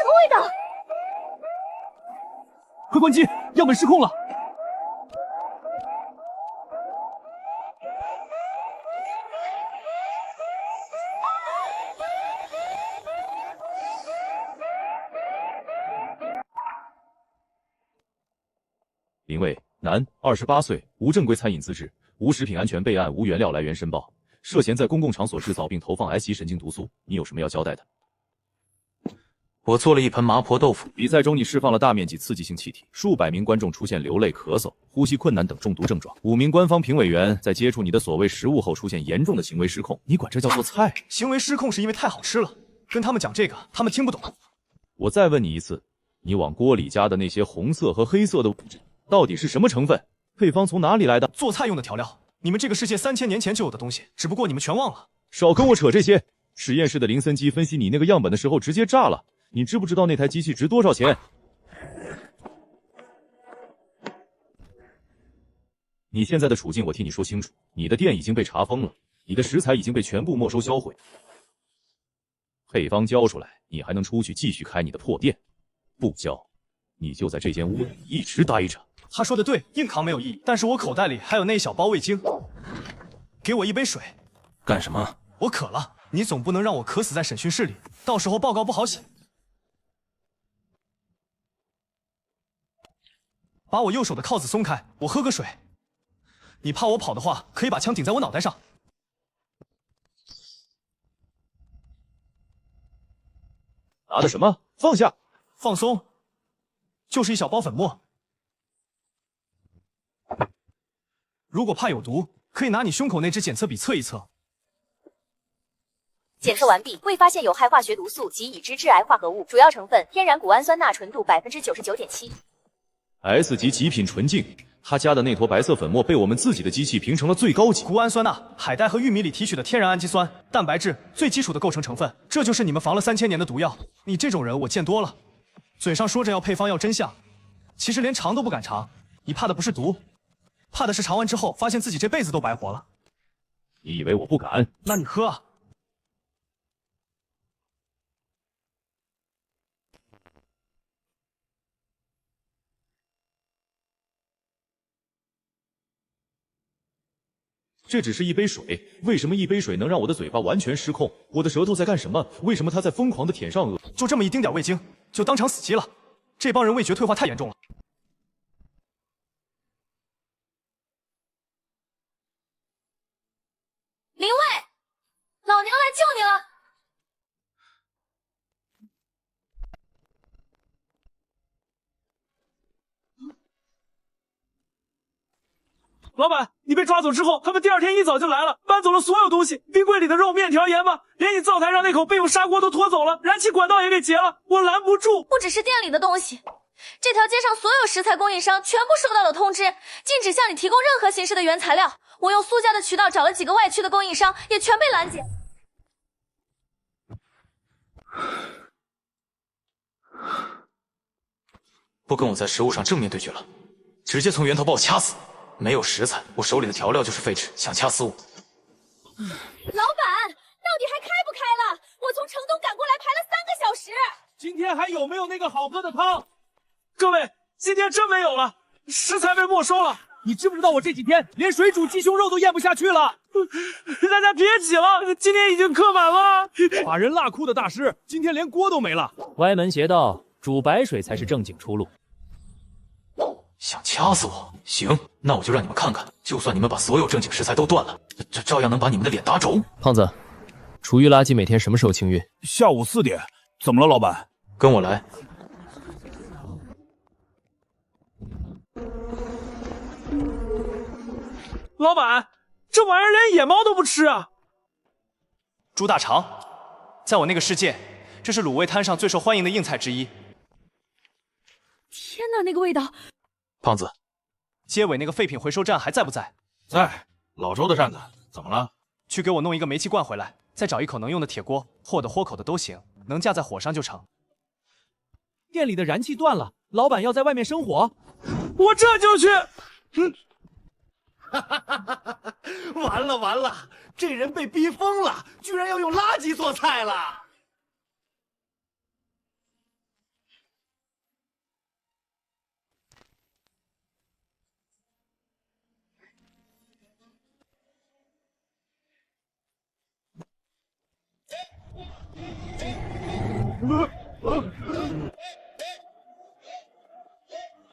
么味道？快关机，样本失控了。林卫，男，28岁，无正规餐饮资质，无食品安全备案，无原料来源申报，涉嫌在公共场所制造并投放 S 级神经毒素。你有什么要交代的？我做了一盆麻婆豆腐。比赛中你释放了大面积刺激性气体，数百名观众出现流泪、咳嗽、呼吸困难等中毒症状。5名官方评委员在接触你的所谓食物后出现严重的行为失控，你管这叫做菜？行为失控是因为太好吃了，跟他们讲这个，他们听不懂。我再问你一次，你往锅里加的那些红色和黑色的物质，到底是什么成分？配方从哪里来的？做菜用的调料，你们这个世界3000年前就有的东西，只不过你们全忘了。少跟我扯这些！实验室的林森机分析你那个样本的时候直接炸了。你知不知道那台机器值多少钱？你现在的处境我替你说清楚，你的店已经被查封了，你的食材已经被全部没收销毁。配方交出来，你还能出去继续开你的破店；不交，你就在这间屋里一直待着。他说的对，硬扛没有意义，但是我口袋里还有那一小包味精。给我一杯水。干什么？我渴了，你总不能让我渴死在审讯室里，到时候报告不好写。把我右手的铐子松开，我喝个水。你怕我跑的话，可以把枪顶在我脑袋上。拿的什么？放下！放松，就是一小包粉末。如果怕有毒，可以拿你胸口那支检测笔测一测。检测完毕，未发现有害化学毒素及已知致癌化合物，主要成分天然谷氨酸钠纯度99.7%。S 级极品纯净，他加的那坨白色粉末被我们自己的机器评成了最高级。谷氨酸钠，海带和玉米里提取的天然氨基酸、蛋白质最基础的构成成分，这就是你们防了3000年的毒药。你这种人我见多了，嘴上说着要配方要真相，其实连尝都不敢尝。你怕的不是毒，怕的是尝完之后发现自己这辈子都白活了。你以为我不敢？那你喝啊。这只是一杯水，为什么一杯水能让我的嘴巴完全失控？我的舌头在干什么？为什么它在疯狂的舔上颚？就这么一丁点味精，就当场死机了。这帮人味觉退化太严重了。林卫，老娘来救你了！老板，你被抓走之后，他们第2天一早就来了，搬走了所有东西，冰柜里的肉、面条、盐巴，连你灶台上那口备用砂锅都拖走了，燃气管道也给截了，我拦不住。不只是店里的东西，这条街上所有食材供应商全部收到了通知，禁止向你提供任何形式的原材料。我用苏家的渠道找了几个外区的供应商，也全被拦截。不跟我在食物上正面对决了，直接从源头把我掐死。没有食材，我手里的调料就是废纸，想掐死我。老板，到底还开不开了？我从城东赶过来排了3个小时。今天还有没有那个好喝的汤？各位，今天真没有了，食材被没收了。你知不知道我这几天连水煮鸡胸肉都咽不下去了？大家别挤了，今天已经客满了。把人辣哭的大师，今天连锅都没了。歪门邪道，煮白水才是正经出路。想掐死我？行，那我就让你们看看，就算你们把所有正经食材都断了，这照样能把你们的脸打肿。胖子，厨余垃圾每天什么时候清运？下午4点。怎么了，老板？跟我来。老板，这玩意儿连野猫都不吃啊！猪大肠，在我那个世界，这是卤味摊上最受欢迎的硬菜之一。天哪，那个味道！胖子，街尾那个废品回收站还在不在？在。老周的站子，怎么了？去给我弄一个煤气罐回来，再找一口能用的铁锅，或者豁口的都行，能架在火上就成。店里的燃气断了，老板要在外面生火，我这就去。完了完了，这人被逼疯了，居然要用垃圾做菜了。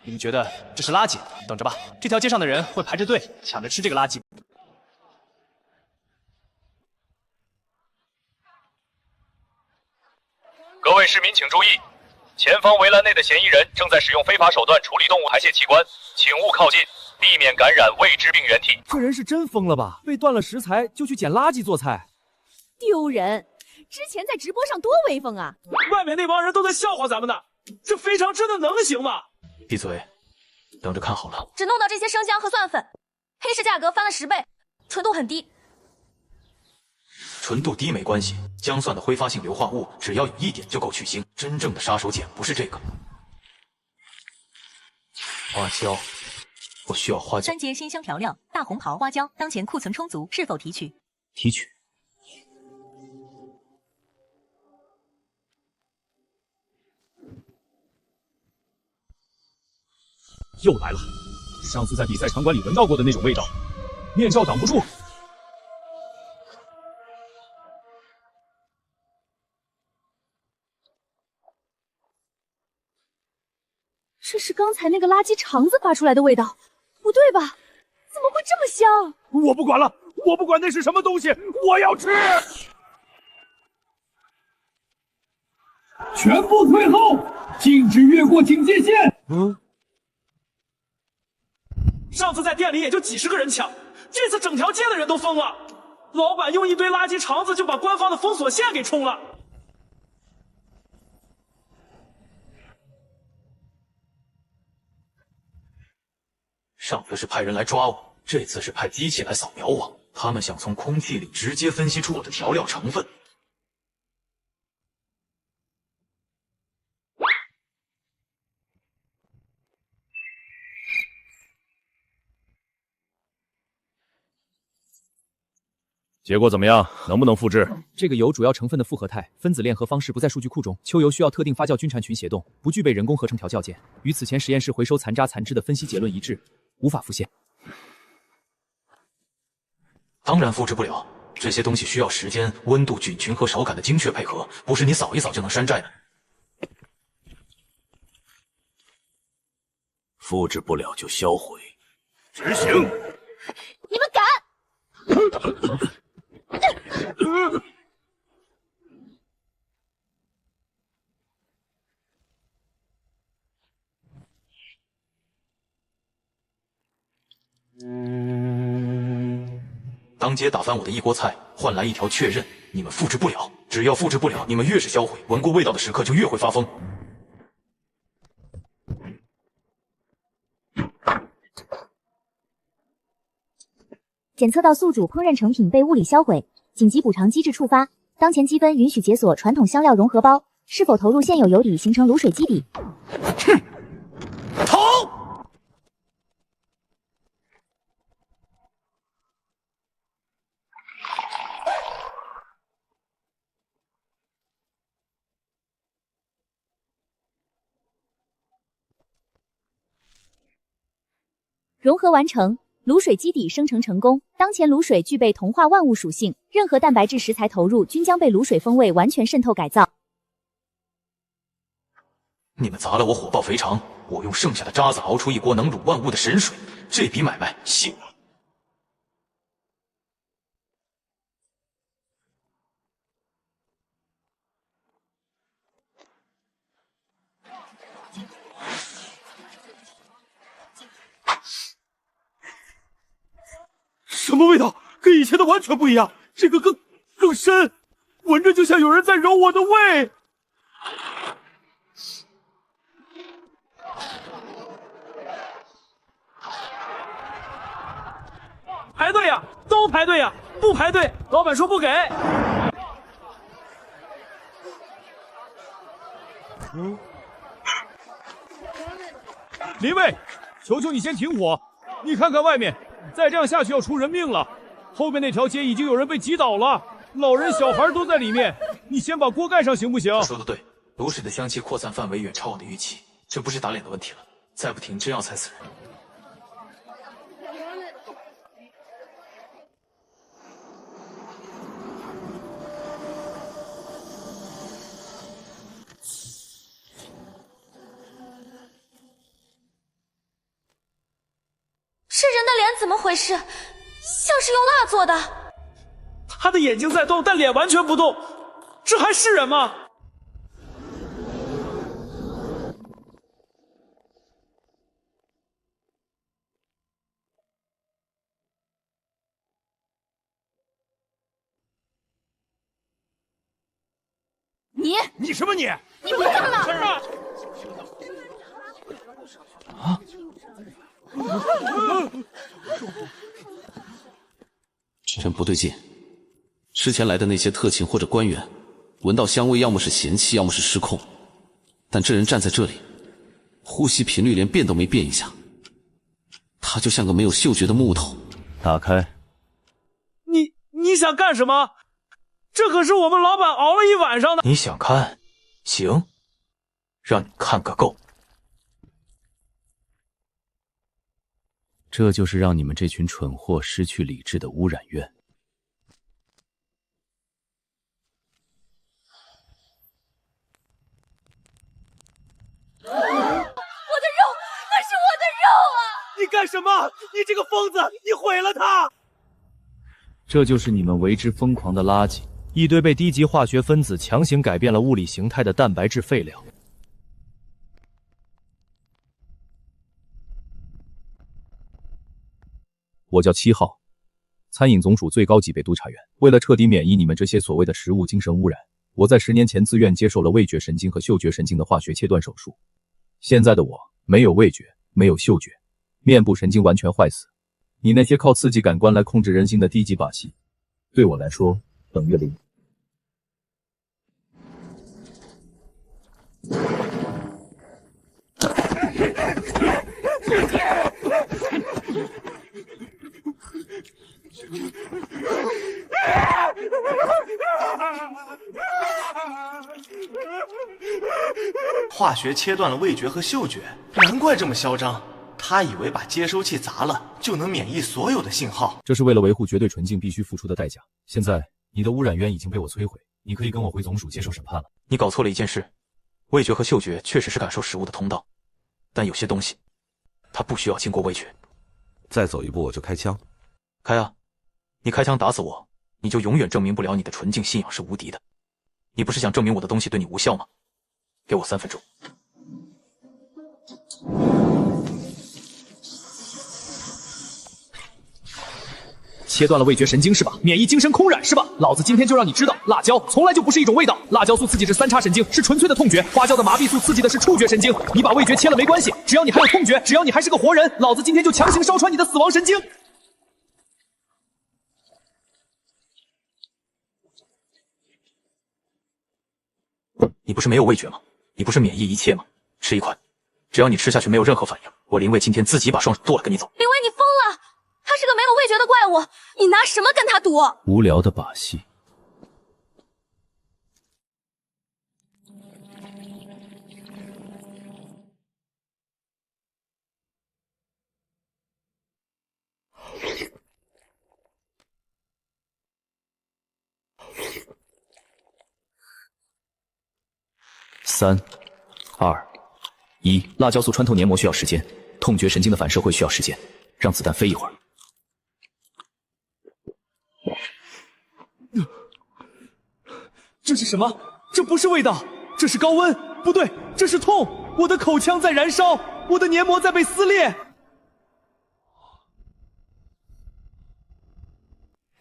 你们觉得这是垃圾？等着吧，这条街上的人会排着队抢着吃这个垃圾。各位市民请注意，前方围栏内的嫌疑人正在使用非法手段处理动物排泄器官，请勿靠近，避免感染未知病原体。这人是真疯了吧？被断了食材就去捡垃圾做菜，丢人！之前在直播上多威风啊！外面那帮人都在笑话咱们呢，这肥肠真的能行吗？闭嘴，等着看好了。只弄到这些生姜和蒜粉，黑市价格翻了10倍，纯度很低。纯度低没关系，姜蒜的挥发性硫化物只要有1点就够去腥。真正的杀手锏不是这个。花椒，我需要花椒。3阶辛香调料，大红袍花椒，当前库存充足，是否提取？提取。又来了，上次在比赛场馆里闻到过的那种味道，面罩挡不住。这是刚才那个垃圾肠子发出来的味道，不对吧？怎么会这么香？我不管了，我不管那是什么东西，我要吃！全部退后，禁止越过警戒线。上次在店里也就几10个人抢，这次整条街的人都疯了。老板用一堆垃圾肠子就把官方的封锁线给冲了。上次是派人来抓我，这次是派机器来扫描我。他们想从空气里直接分析出我的调料成分。结果怎么样？能不能复制？这个油主要成分的复合态分子链合方式不在数据库中。秋油需要特定发酵菌蝉群协动，不具备人工合成调教件，与此前实验室回收残渣残汁的分析结论一致，无法复现。当然复制不了，这些东西需要时间、温度、菌群和手感的精确配合，不是你扫一扫就能山寨的。复制不了就销毁。执行！你们敢！当街打翻我的一锅菜，换来一条确认，你们复制不了。只要复制不了，你们越是销毁，闻过味道的食客就越会发疯。检测到宿主烹饪成品被物理销毁，紧急补偿机制触发。当前积分允许解锁传统香料融合包，是否投入现有油底形成卤水基底？投！融合完成。卤水基底生成成功，当前卤水具备同化万物属性，任何蛋白质食材投入均将被卤水风味完全渗透改造。你们砸了我火爆肥肠，我用剩下的渣子熬出一锅能卤万物的神水，这笔买卖信了。什么味道？跟以前的完全不一样，这个更深，闻着就像有人在揉我的胃。排队呀，都排队呀，不排队，老板说不给。林卫，求求你先停火，你看看外面。再这样下去要出人命了，后面那条街已经有人被击倒了，老人小孩都在里面，你先把锅盖上行不行？说的对，卤水的香气扩散范围远超我的预期，这不是打脸的问题了，再不停真要踩死人。这人的脸怎么回事？像是用蜡做的。他的眼睛在动，但脸完全不动，这还是人吗？你什么你？你别这么了！啊！真不对劲，之前来的那些特勤或者官员，闻到香味要么是嫌弃，要么是失控，但这人站在这里，呼吸频率连变都没变一下，他就像个没有嗅觉的木头。打开。你想干什么？这可是我们老板熬了一晚上的。你想看？行，让你看个够。这就是让你们这群蠢货失去理智的污染源。我的肉，那是我的肉啊！你干什么？你这个疯子，你毁了它！这就是你们为之疯狂的垃圾，一堆被低级化学分子强行改变了物理形态的蛋白质废料。我叫7号，餐饮总署最高级别督察员。为了彻底免疫你们这些所谓的食物精神污染，我在10年前自愿接受了味觉神经和嗅觉神经的化学切断手术。现在的我没有味觉，没有嗅觉，面部神经完全坏死。你那些靠刺激感官来控制人心的低级把戏，对我来说等于零。化学切断了味觉和嗅觉，难怪这么嚣张。他以为把接收器砸了就能免疫所有的信号，这是为了维护绝对纯净必须付出的代价。现在你的污染源已经被我摧毁，你可以跟我回总署接受审判了。你搞错了一件事，味觉和嗅觉确实是感受食物的通道，但有些东西它不需要经过味觉。再走一步我就开枪。开啊！你开枪打死我，你就永远证明不了你的纯净信仰是无敌的。你不是想证明我的东西对你无效吗？给我3分钟。切断了味觉神经是吧？免疫精神空染是吧？老子今天就让你知道，辣椒从来就不是一种味道。辣椒素刺激是3叉神经，是纯粹的痛觉；花椒的麻痹素刺激的是触觉神经。你把味觉切了没关系，只要你还有痛觉，只要你还是个活人，老子今天就强行烧穿你的死亡神经。你不是没有味觉吗？你不是免疫一切吗？吃一块，只要你吃下去没有任何反应，我林卫今天自己把双手剁了跟你走。林卫，你疯了！他是个没有味觉的怪物，你拿什么跟他赌？无聊的把戏。3、2、1，辣椒素穿透黏膜需要时间，痛觉神经的反射会需要时间，让子弹飞一会儿。这是什么？这不是味道，这是高温，不对，这是痛！我的口腔在燃烧，我的黏膜在被撕裂。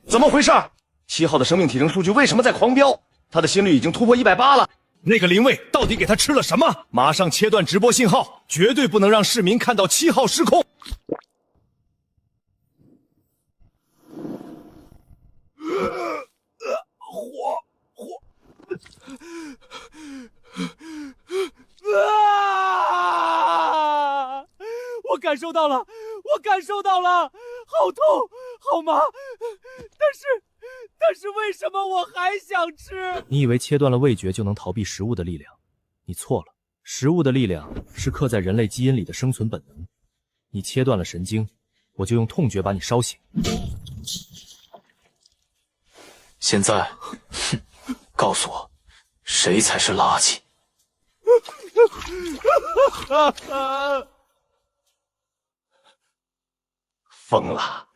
怎么回事？7号的生命体征数据为什么在狂飙？他的心率已经突破180了。那个林卫到底给他吃了什么？马上切断直播信号，绝对不能让市民看到7号失控。我感受到了，我感受到了，好痛，好麻，但是为什么我还想吃？你以为切断了味觉就能逃避食物的力量？你错了，食物的力量是刻在人类基因里的生存本能。你切断了神经，我就用痛觉把你烧醒。现在，告诉我，谁才是垃圾？疯了！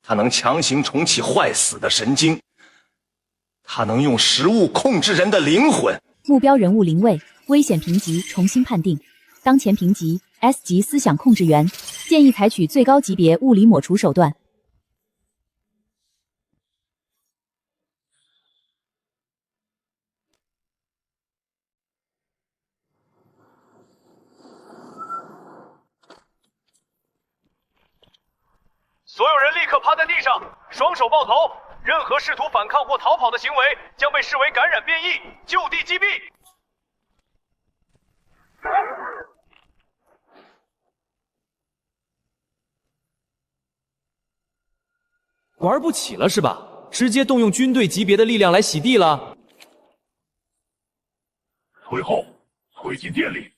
他能强行重启坏死的神经，他能用食物控制人的灵魂。目标人物林卫，危险评级重新判定，当前评级 S 级思想控制员，建议采取最高级别物理抹除手段。人立刻趴在地上，双手抱头。任何试图反抗或逃跑的行为将被视为感染变异，就地击毙。玩不起了是吧？直接动用军队级别的力量来洗地了。退后，推进店里。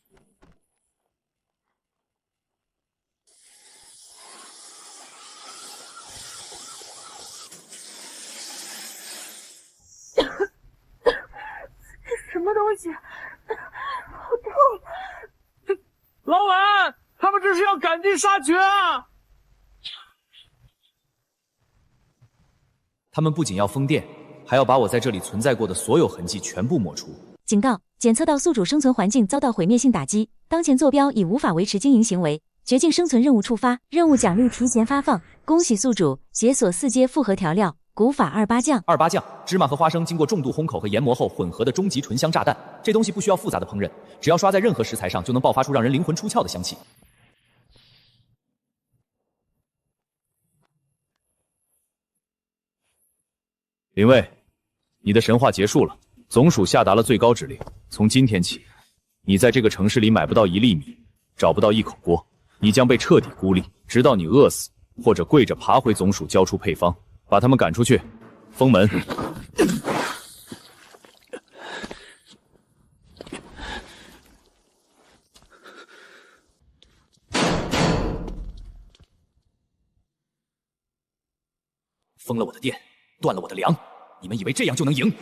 什么东西？好痛！老板，他们这是要赶尽杀绝啊！他们不仅要封店，还要把我在这里存在过的所有痕迹全部抹除。警告：检测到宿主生存环境遭到毁灭性打击，当前坐标已无法维持经营行为，绝境生存任务触发，任务奖励提前发放。恭喜宿主解锁4阶复合调料古法28酱。28酱，芝麻和花生经过重度烘烤和研磨后混合的终极醇香炸弹。这东西不需要复杂的烹饪，只要刷在任何食材上，就能爆发出让人灵魂出窍的香气。林卫，你的神话结束了，总署下达了最高指令，从今天起，你在这个城市里买不到1粒米，找不到1口锅，你将被彻底孤立，直到你饿死或者跪着爬回总署交出配方，把他们赶出去，封门。封了我的店，断了我的粮，你们以为这样就能赢？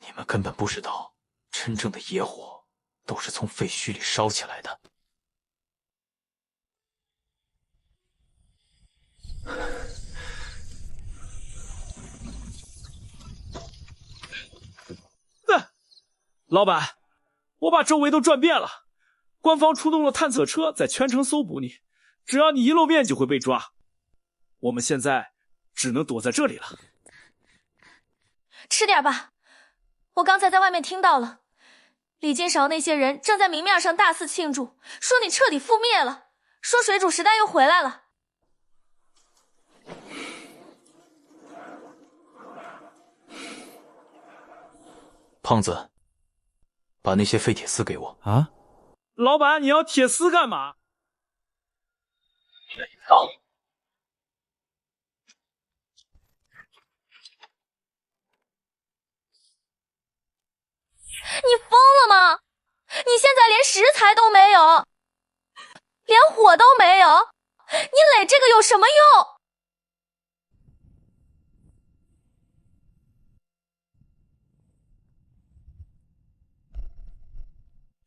你们根本不知道，真正的野火都是从废墟里烧起来的。老板，我把周围都转遍了，官方出动了探测车，在全城搜捕你，只要你一露面就会被抓。我们现在只能躲在这里了。吃点吧，我刚才在外面听到了，李金勺那些人正在明面上大肆庆祝，说你彻底覆灭了，说水煮时代又回来了。胖子，把那些废铁丝给我。啊！老板，你要铁丝干嘛？你疯了吗？你现在连食材都没有，连火都没有，你垒这个有什么用？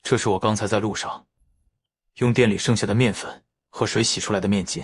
这是我刚才在路上用店里剩下的面粉和水洗出来的面筋。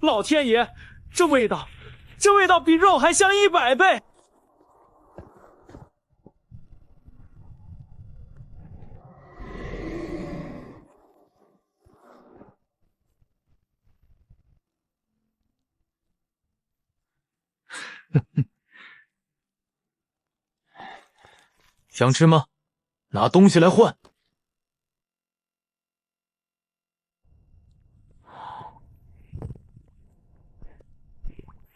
老天爷，这味道比肉还香100倍！想吃吗？拿东西来换。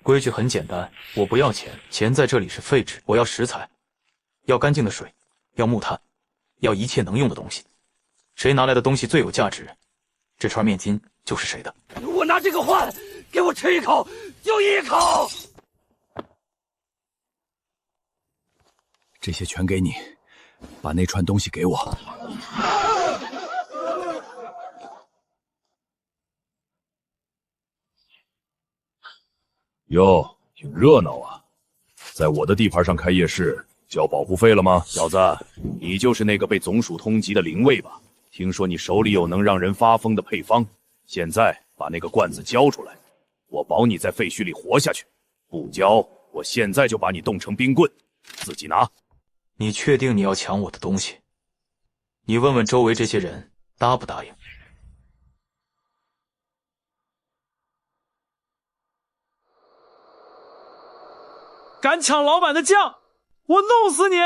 规矩很简单，我不要钱，钱在这里是废纸，我要食材，要干净的水，要木炭，要一切能用的东西。谁拿来的东西最有价值，这串面筋就是谁的。我拿这个换，给我吃一口，就1口。这些全给你，把那串东西给我。哟，挺热闹啊！在我的地盘上开夜市，交保护费了吗？小子，你就是那个被总署通缉的灵卫吧？听说你手里有能让人发疯的配方，现在把那个罐子交出来，我保你在废墟里活下去。不交，我现在就把你冻成冰棍，自己拿。你确定你要抢我的东西？你问问周围这些人答不答应？敢抢老板的酱，我弄死你！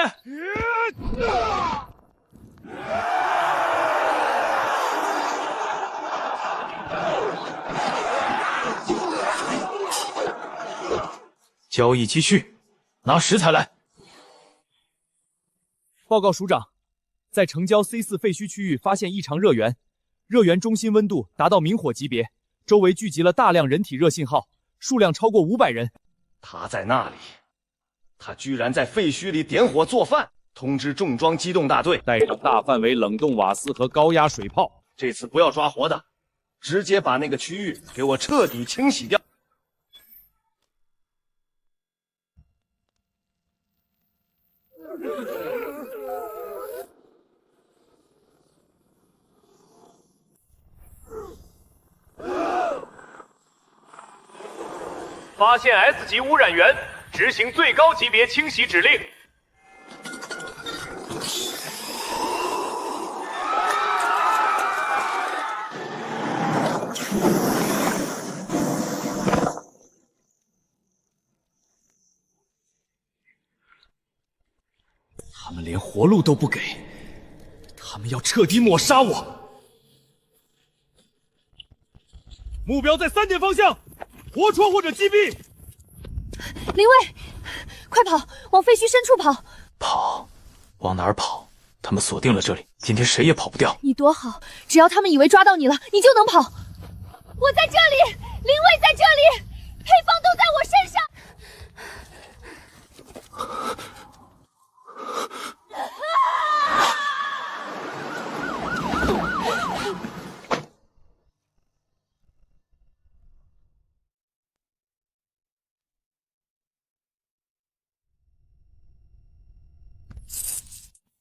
交易继续，拿食材来。报告署长，在城郊 C4 废墟区域发现异常热源，热源中心温度达到明火级别，周围聚集了大量人体热信号，数量超过500人。他在那里，他居然在废墟里点火做饭。通知重装机动大队，带上大范围冷冻瓦斯和高压水炮。这次不要抓活的，直接把那个区域给我彻底清洗掉。发现 S 级污染源，执行最高级别清洗指令。他们连活路都不给，他们要彻底抹杀我。目标在3点方向，活戳或者击毙。林卫，快跑，往废墟深处跑！跑？往哪儿跑？他们锁定了这里，今天谁也跑不掉。你躲好，只要他们以为抓到你了，你就能跑。我在这里，林卫在这里，配方都在我身上。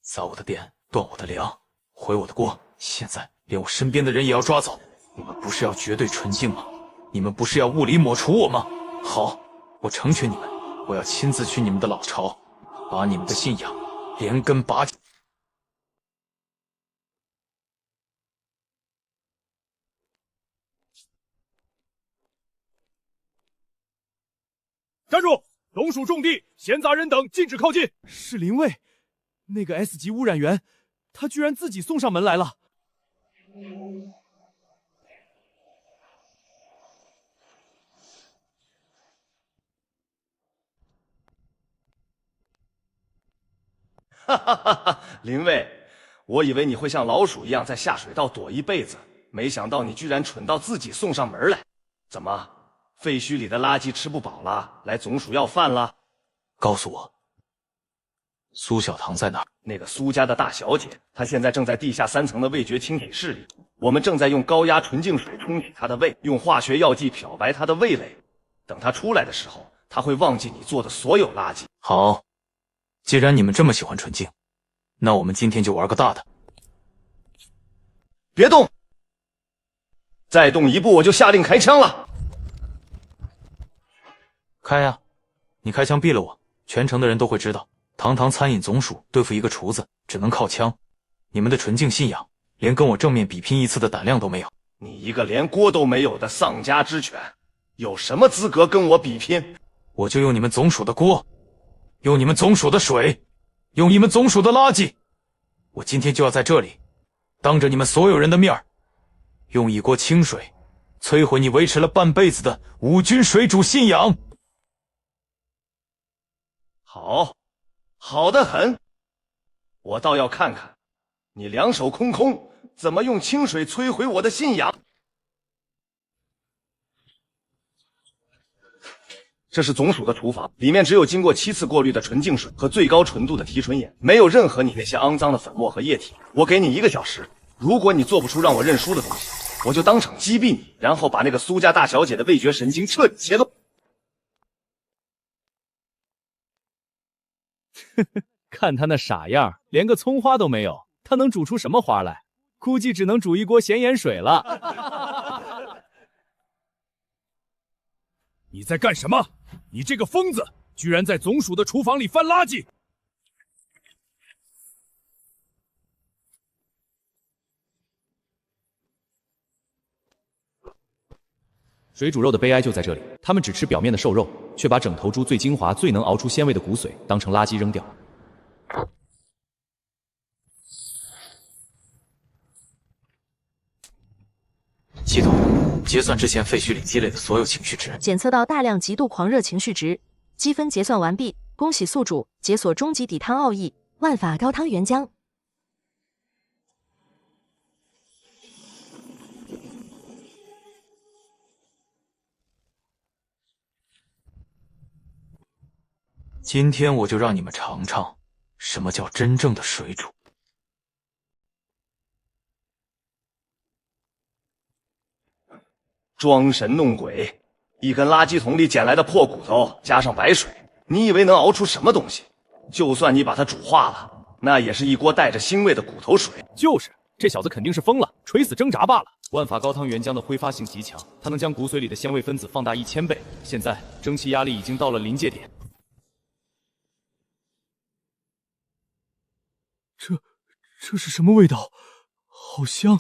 砸我的店，断我的粮，毁我的锅，现在连我身边的人也要抓走。你们不是要绝对纯净吗？你们不是要物理抹除我吗？好，我成全你们，我要亲自去你们的老巢，把你们的信仰连根拔起。站住！龙属重地，闲杂人等禁止靠近。是林卫，那个 S 级污染源，他居然自己送上门来了。哈哈哈哈！林卫，我以为你会像老鼠一样在下水道躲一辈子，没想到你居然蠢到自己送上门来。怎么，废墟里的垃圾吃不饱了，来总署要饭了？告诉我，苏小棠在哪儿？那个苏家的大小姐，她现在正在地下3层的味觉清洗室里，我们正在用高压纯净水冲洗她的胃，用化学药剂漂白她的味蕾。等她出来的时候，她会忘记你做的所有垃圾。好，既然你们这么喜欢纯净，那我们今天就玩个大的。别动！再动一步，我就下令开枪了。开呀！你开枪毙了我，全城的人都会知道。堂堂餐饮总署对付一个厨子，只能靠枪。你们的纯净信仰，连跟我正面比拼一次的胆量都没有。你一个连锅都没有的丧家之犬，有什么资格跟我比拼？我就用你们总署的锅，用你们总署的水，用你们总署的垃圾。我今天就要在这里，当着你们所有人的面儿，用一锅清水，摧毁你维持了半辈子的五军水煮信仰。好，好得很。我倒要看看，你两手空空，怎么用清水摧毁我的信仰？这是总署的厨房，里面只有经过7次过滤的纯净水和最高纯度的提纯盐，没有任何你那些肮脏的粉末和液体。我给你1个小时，如果你做不出让我认输的东西，我就当场击毙你，然后把那个苏家大小姐的味觉神经彻底切断。看他那傻样，连个葱花都没有，他能煮出什么花来？估计只能煮一锅咸盐水了。你在干什么？你这个疯子，居然在总署的厨房里翻垃圾！水煮肉的悲哀就在这里，他们只吃表面的瘦肉，却把整头猪最精华、最能熬出鲜味的骨髓当成垃圾扔掉。系统结算之前废墟里积累的所有情绪值，检测到大量极度狂热情绪值，积分结算完毕。恭喜宿主解锁终极底汤奥义万法高汤原浆。今天我就让你们尝尝什么叫真正的水煮。装神弄鬼，一根垃圾桶里捡来的破骨头加上白水，你以为能熬出什么东西？就算你把它煮化了，那也是一锅带着腥味的骨头水。就是，这小子肯定是疯了，垂死挣扎罢了。万法高汤原浆的挥发性极强，它能将骨髓里的纤维分子放大1000倍。现在蒸汽压力已经到了临界点。这是什么味道？好香！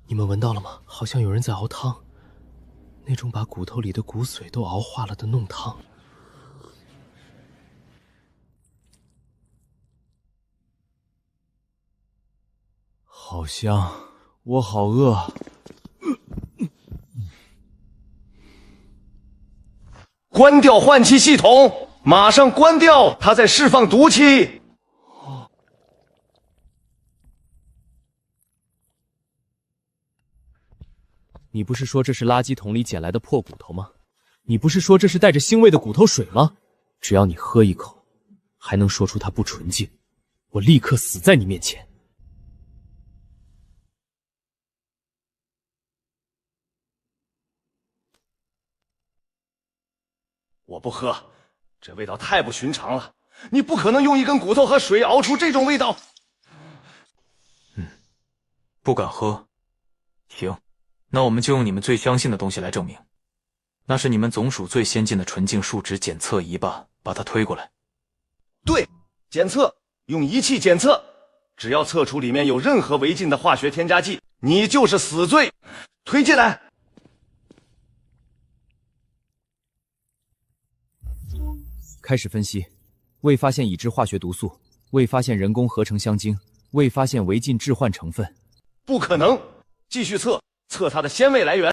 你们闻到了吗？好像有人在熬汤，那种把骨头里的骨髓都熬化了的弄汤。好香，我好饿。关掉换气系统，马上关掉，它在释放毒气。你不是说这是垃圾桶里捡来的破骨头吗？你不是说这是带着腥味的骨头水吗？只要你喝一口，还能说出它不纯净，我立刻死在你面前。我不喝，这味道太不寻常了。你不可能用一根骨头和水熬出这种味道。不敢喝。行，那我们就用你们最相信的东西来证明。那是你们总署最先进的纯净树脂检测仪吧？把它推过来。对，检测，用仪器检测，只要测出里面有任何违禁的化学添加剂，你就是死罪。推进来。开始分析，未发现已知化学毒素，未发现人工合成香精，未发现违禁致幻成分。不可能！继续测，测它的鲜味来源。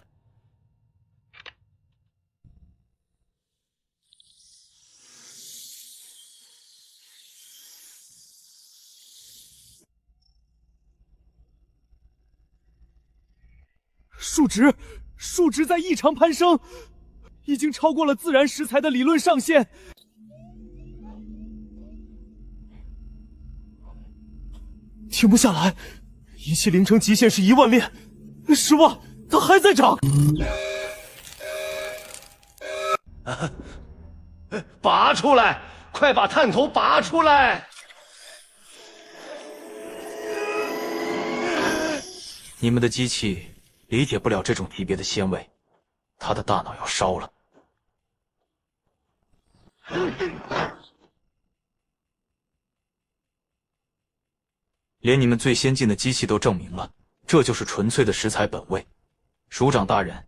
数值在异常攀升，已经超过了自然食材的理论上限。停不下来，仪器凌晨极限是10000链，10万，它还在涨。拔出来！快把探头拔出来！你们的机器理解不了这种级别的鲜味，他的大脑要烧了。连你们最先进的机器都证明了，这就是纯粹的食材本味。署长大人，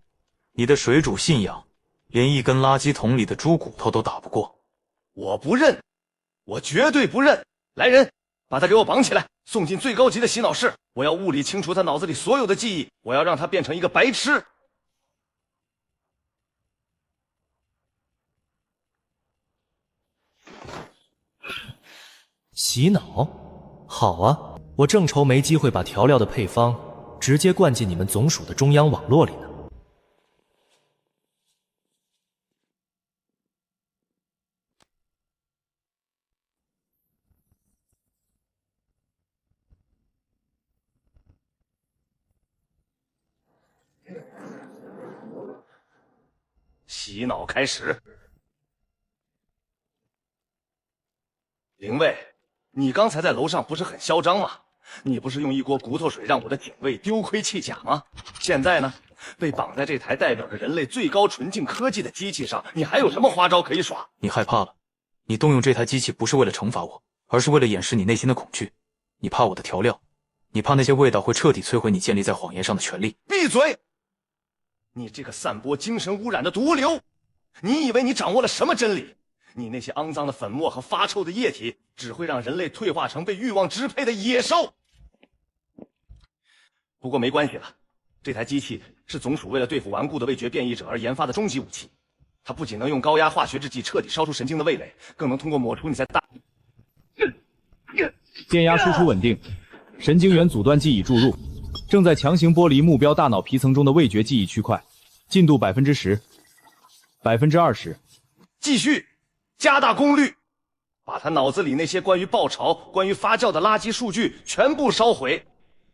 你的水煮信仰连一根垃圾桶里的猪骨头都打不过。我不认，我绝对不认！来人，把他给我绑起来，送进最高级的洗脑室。我要物理清除他脑子里所有的记忆，我要让他变成一个白痴。洗脑？好啊，我正愁没机会把调料的配方直接灌进你们总署的中央网络里呢。洗脑开始。灵卫，你刚才在楼上不是很嚣张吗？你不是用一锅骨头水让我的警卫丢盔弃甲吗？现在呢，被绑在这台代表着人类最高纯净科技的机器上，你还有什么花招可以耍？你害怕了？你动用这台机器不是为了惩罚我，而是为了掩饰你内心的恐惧。你怕我的调料，你怕那些味道会彻底摧毁你建立在谎言上的权利。闭嘴！你这个散播精神污染的毒瘤！你以为你掌握了什么真理？你那些肮脏的粉末和发臭的液体，只会让人类退化成被欲望支配的野兽。不过没关系了，这台机器是总署为了对付顽固的味觉变异者而研发的终极武器。它不仅能用高压化学制剂彻底烧出神经的味蕾，更能通过抹除你在大电压输出稳定，神经元阻断剂已注入，正在强行剥离目标大脑皮层中的味觉记忆区块，进度10%、20%。继续加大功率，把他脑子里那些关于爆炒、关于发酵的垃圾数据全部烧毁。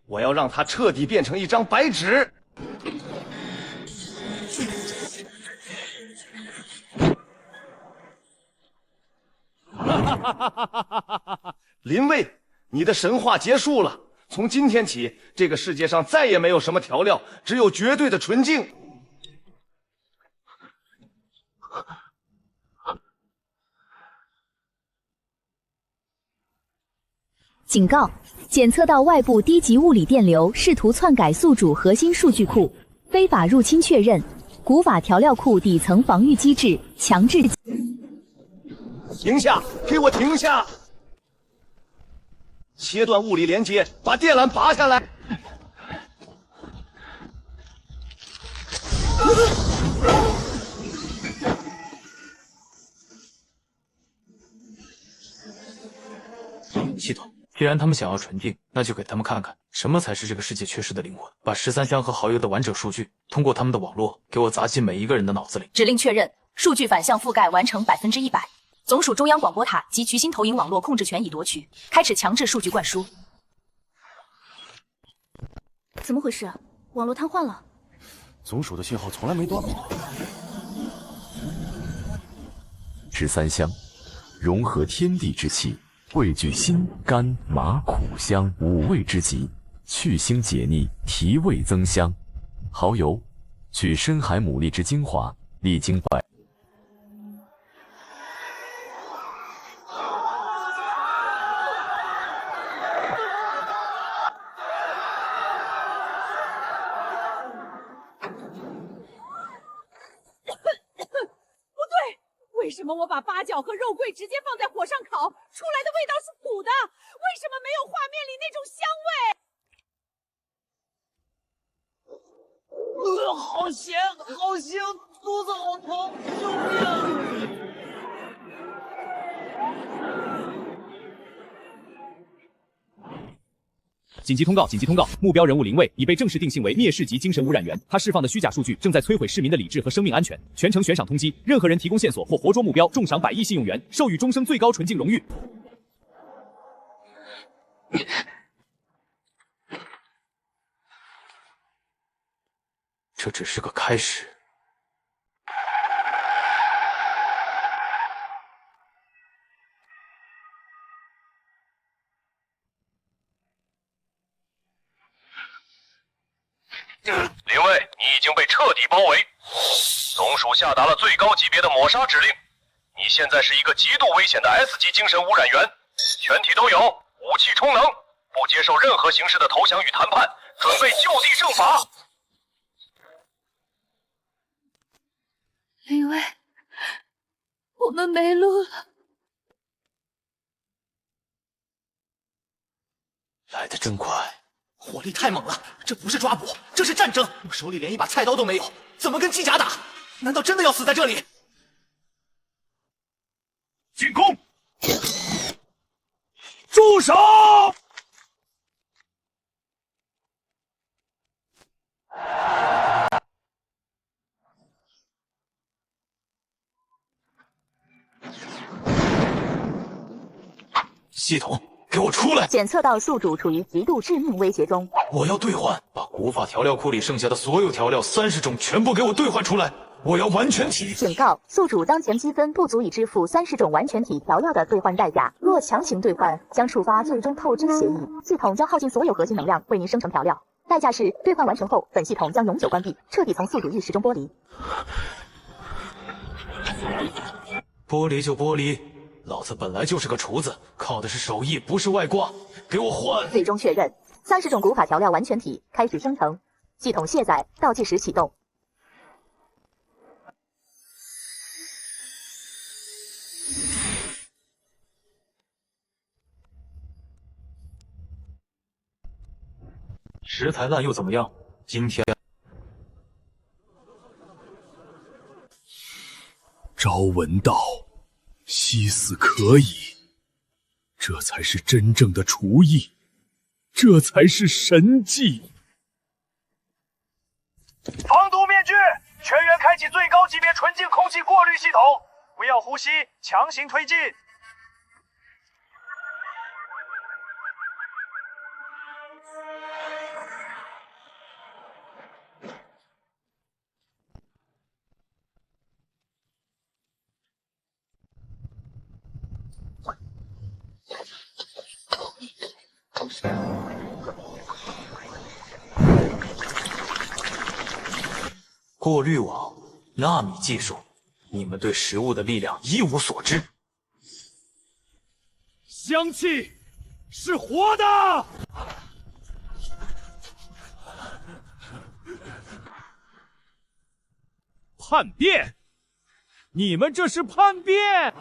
我要让他彻底变成一张白纸。林卫，你的神话结束了。从今天起，这个世界上再也没有什么调料，只有绝对的纯净。警告：检测到外部低级物理电流，试图篡改宿主核心数据库，非法入侵确认。古法调料库底层防御机制强制。停下！给我停下！切断物理连接，把电缆拔下来！系统，既然他们想要纯净，那就给他们看看什么才是这个世界缺失的灵魂。把13香和蚝油的完整数据通过他们的网络给我砸进每一个人的脑子里。指令确认，数据反向覆盖完成100%。总署中央广播塔及渠星投影网络控制权已夺取，开始强制数据灌输。怎么回事？网络瘫痪了？总署的信号从来没断过。13香，融合天地之气，汇聚辛、甘、麻、苦、香5味之极，去腥解腻，提味增香。蚝油，取深海牡蛎之精华，历经百。为什么我把八角和肉桂直接放在火上烤，出来的味道是苦的？为什么没有画面里那种香味？好咸，好腥，肚子好疼，救命！紧急通告！紧急通告！目标人物林卫已被正式定性为灭世级精神污染源，他释放的虚假数据正在摧毁市民的理智和生命安全。全程悬赏通缉，任何人提供线索或活捉目标，重赏100亿信用元，授予终生最高纯净荣誉。这只是个开始。林卫，你已经被彻底包围，总署下达了最高级别的抹杀指令。你现在是一个极度危险的 S 级精神污染源，全体都有武器充能，不接受任何形式的投降与谈判，准备就地正法。林卫，我们没路了。来得真快。火力太猛了，这不是抓捕，这是战争！我手里连一把菜刀都没有，怎么跟机甲打？难道真的要死在这里？进攻！住手！系统，给我出来！检测到宿主处于极度致命威胁中。我要兑换，把古法调料库里剩下的所有调料30种全部给我兑换出来。我要完全体。警告：宿主当前积分不足以支付30种完全体调料的兑换代价，若强行兑换，将触发最终透支协议，系统将耗尽所有核心能量为您生成调料。代价是兑换完成后，本系统将永久关闭，彻底从宿主意识中剥离。剥离就剥离，老子本来就是个厨子，靠的是手艺，不是外挂。给我换！最终确认，30种古法调料完全体开始生成，系统卸载，倒计时启动。食材烂又怎么样？今天朝闻道，夕死可矣。这才是真正的厨艺，这才是神技。防毒面具，全员开启最高级别纯净空气过滤系统，不要呼吸，强行推进。过滤网、纳米技术，你们对食物的力量一无所知。香气是活的。叛变！你们这是叛变！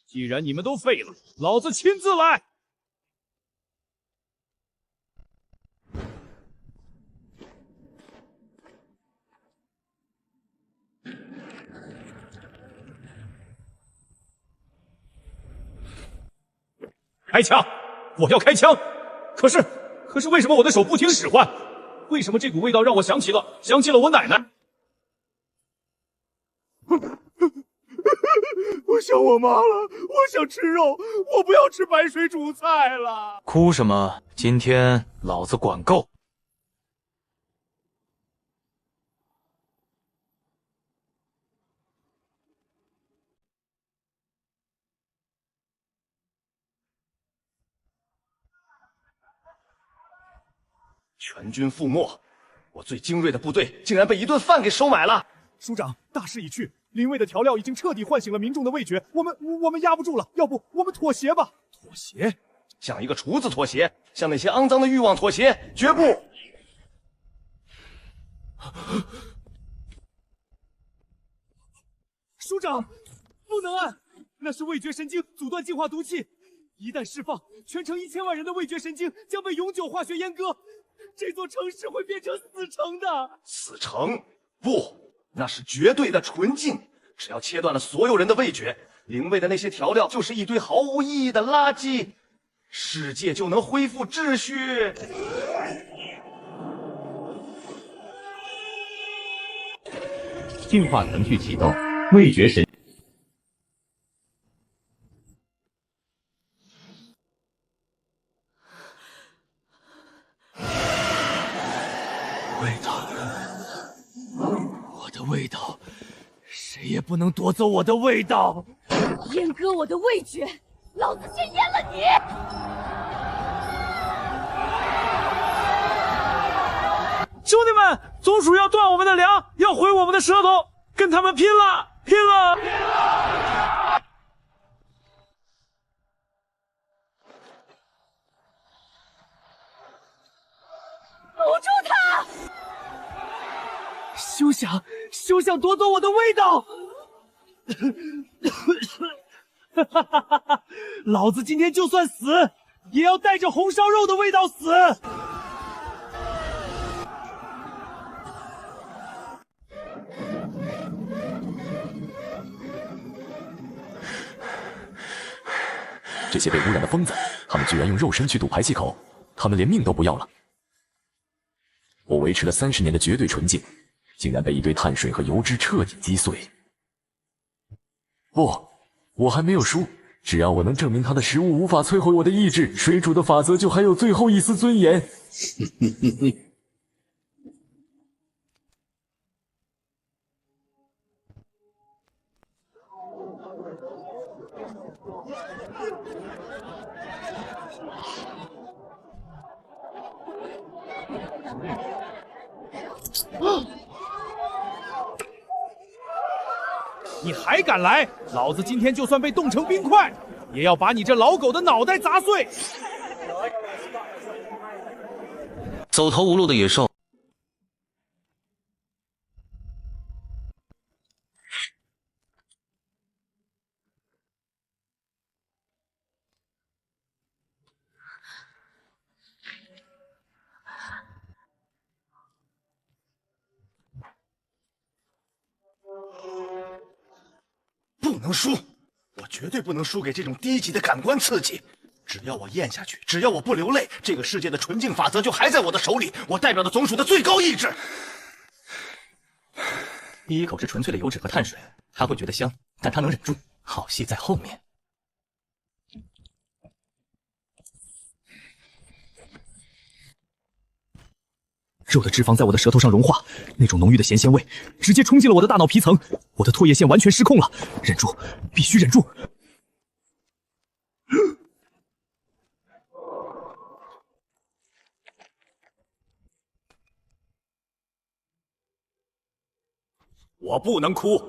既然你们都废了，老子亲自来！开枪！我要开枪！可是为什么我的手不听使唤？为什么这股味道让我想起了我奶奶？我想我妈了，我想吃肉，我不要吃白水煮菜了。哭什么？今天老子管够！全军覆没，我最精锐的部队竟然被一顿饭给收买了。署长，大势已去，林卫的调料已经彻底唤醒了民众的味觉，我们压不住了，要不我们妥协吧？妥协？向一个厨子妥协？向那些肮脏的欲望妥协？绝不！署长，不能按，那是味觉神经阻断进化毒气，一旦释放，全城1000万人的味觉神经将被永久化学阉割，这座城市会变成死城的。死城？不，那是绝对的纯净。只要切断了所有人的味觉，灵味的那些调料就是一堆毫无意义的垃圾，世界就能恢复秩序。进化程序启动，味觉神。味道，我的味道，谁也不能夺走我的味道。阉割我的味觉，老子先阉了你！兄弟们，总署要断我们的粮，要毁我们的舌头，跟他们拼了！拼了！拼了！堵住他！休想夺走我的味道！老子今天就算死，也要带着红烧肉的味道死！这些被污染的疯子，他们居然用肉身去堵排气口，他们连命都不要了。我维持了30年的绝对纯净，竟然被一堆碳水和油脂彻底击碎。不，我还没有输，只要我能证明他的食物无法摧毁我的意志，水煮的法则就还有最后一丝尊严。你还敢来？老子今天就算被冻成冰块，也要把你这老狗的脑袋砸碎！走投无路的野兽。不能输，我绝对不能输给这种低级的感官刺激。只要我咽下去，只要我不流泪，这个世界的纯净法则就还在我的手里。我代表的总属的最高意志。第一口是纯粹的油脂和碳水，他会觉得香，但他能忍住。好戏在后面。肉的脂肪在我的舌头上融化，那种浓郁的咸鲜味直接冲进了我的大脑皮层，我的唾液腺完全失控了。忍住，必须忍住！我不能哭，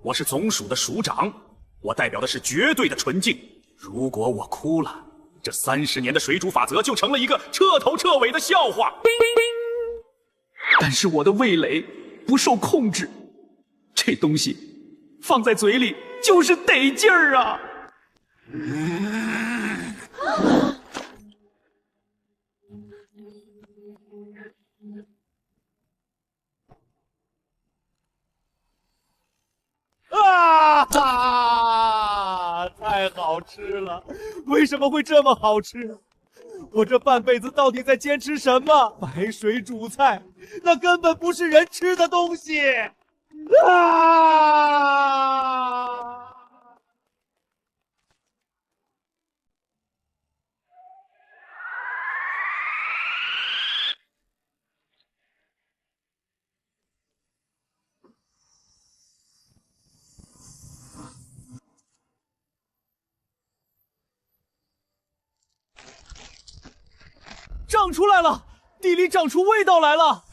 我是总属的属长，我代表的是绝对的纯净。如果我哭了，这30年的水煮法则就成了一个彻头彻尾的笑话。但是我的味蕾不受控制，这东西放在嘴里就是得劲儿啊！太好吃了！为什么会这么好吃？我这半辈子到底在坚持什么？白水煮菜，那根本不是人吃的东西！长出来了，地里长出味道来了。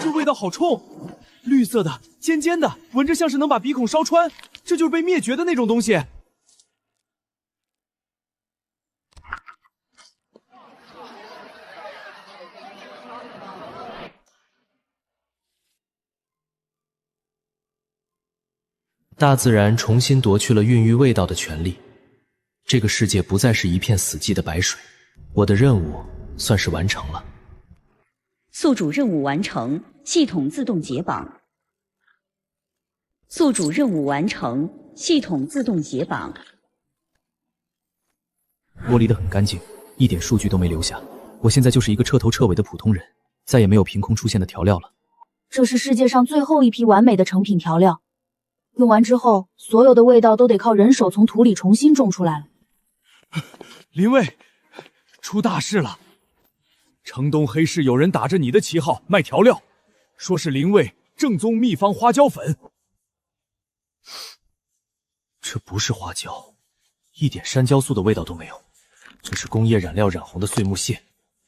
这味道好冲，绿色的，尖尖的，闻着像是能把鼻孔烧穿，这就是被灭绝的那种东西。大自然重新夺去了孕育味道的权利，这个世界不再是一片死寂的白水，我的任务算是完成了。宿主任务完成，系统自动解绑。宿主任务完成，系统自动解绑。剥离得很干净，一点数据都没留下。我现在就是一个彻头彻尾的普通人，再也没有凭空出现的调料了。这是世界上最后一批完美的成品调料。用完之后，所有的味道都得靠人手从土里重新种出来了。林卫，出大事了！城东黑市有人打着你的旗号卖调料，说是林卫正宗秘方花椒粉。这不是花椒，一点山椒素的味道都没有，这是工业染料染红的碎木屑。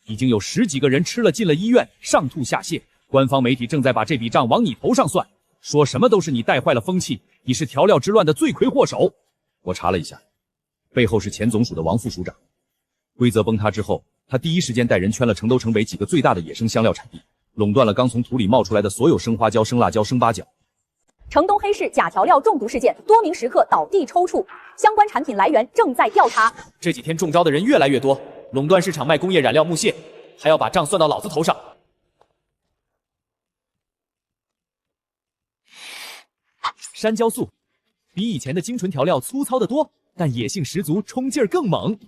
已经有10几个人吃了进了医院，上吐下泻。官方媒体正在把这笔账往你头上算。说什么都是你带坏了风气，你是调料之乱的罪魁祸首。我查了一下，背后是前总署的王副署长。规则崩塌之后，他第一时间带人圈了城东城北几个最大的野生香料产地，垄断了刚从土里冒出来的所有生花椒、生辣椒、生八角。城东黑市假调料中毒事件，多名食客倒地抽搐，相关产品来源正在调查。这几天中招的人越来越多，垄断市场卖工业染料木屑，还要把账算到老子头上。山椒素比以前的精纯调料粗糙得多，但野性十足，冲劲儿更猛。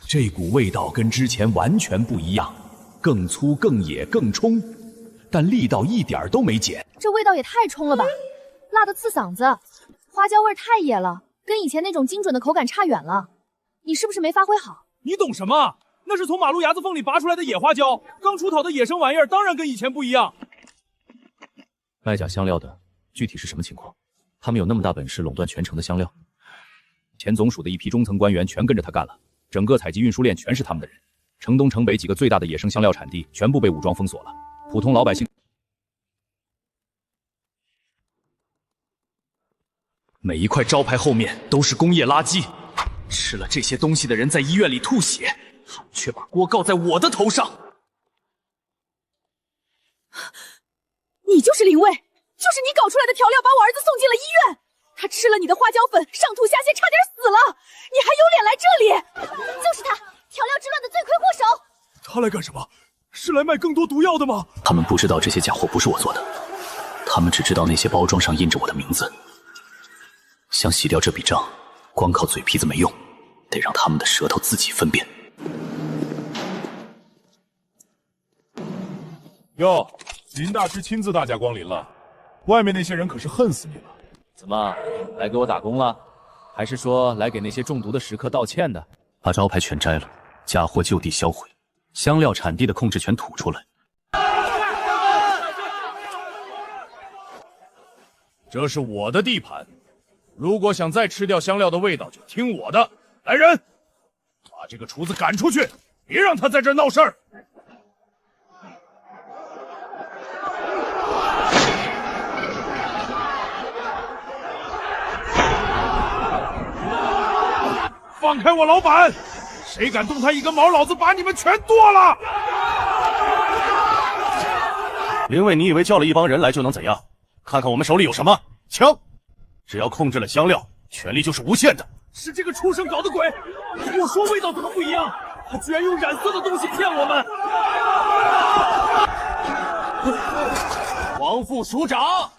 这股味道跟之前完全不一样，更粗、更野、更冲，但力道一点都没减。这味道也太冲了吧，辣得刺嗓子，花椒味太野了。跟以前那种精准的口感差远了。你是不是没发挥好？你懂什么？那是从马路牙子缝里拔出来的野花椒，刚出讨的野生玩意儿，当然跟以前不一样。卖假香料的具体是什么情况？他们有那么大本事垄断全城的香料？前总署的一批中层官员全跟着他干了，整个采集运输链全是他们的人。城东城北几个最大的野生香料产地全部被武装封锁了，普通老百姓。每一块招牌后面都是工业垃圾，吃了这些东西的人在医院里吐血，他们却把锅告在我的头上。你就是林卫，就是你搞出来的调料把我儿子送进了医院，他吃了你的花椒粉，上吐下泻，差点死了，你还有脸来这里？就是他，调料之乱的罪魁祸首。他来干什么？是来卖更多毒药的吗？他们不知道这些假货不是我做的，他们只知道那些包装上印着我的名字。想洗掉这笔账，光靠嘴皮子没用，得让他们的舌头自己分辨。哟，林大师亲自大驾光临了，外面那些人可是恨死你了。怎么，来给我打工了？还是说来给那些中毒的食客道歉的？把招牌全摘了，假货就地销毁，香料产地的控制权吐出来。这是我的地盘，如果想再吃掉香料的味道，就听我的。来人，把这个厨子赶出去，别让他在这儿闹事儿。放开我老板！谁敢动他一根毛，老子把你们全剁了！林卫，你以为叫了一帮人来就能怎样？看看我们手里有什么枪，只要控制了香料，权力就是无限的。是这个畜生搞的鬼！我说味道怎么不一样？他居然用染色的东西骗我们！王副署长，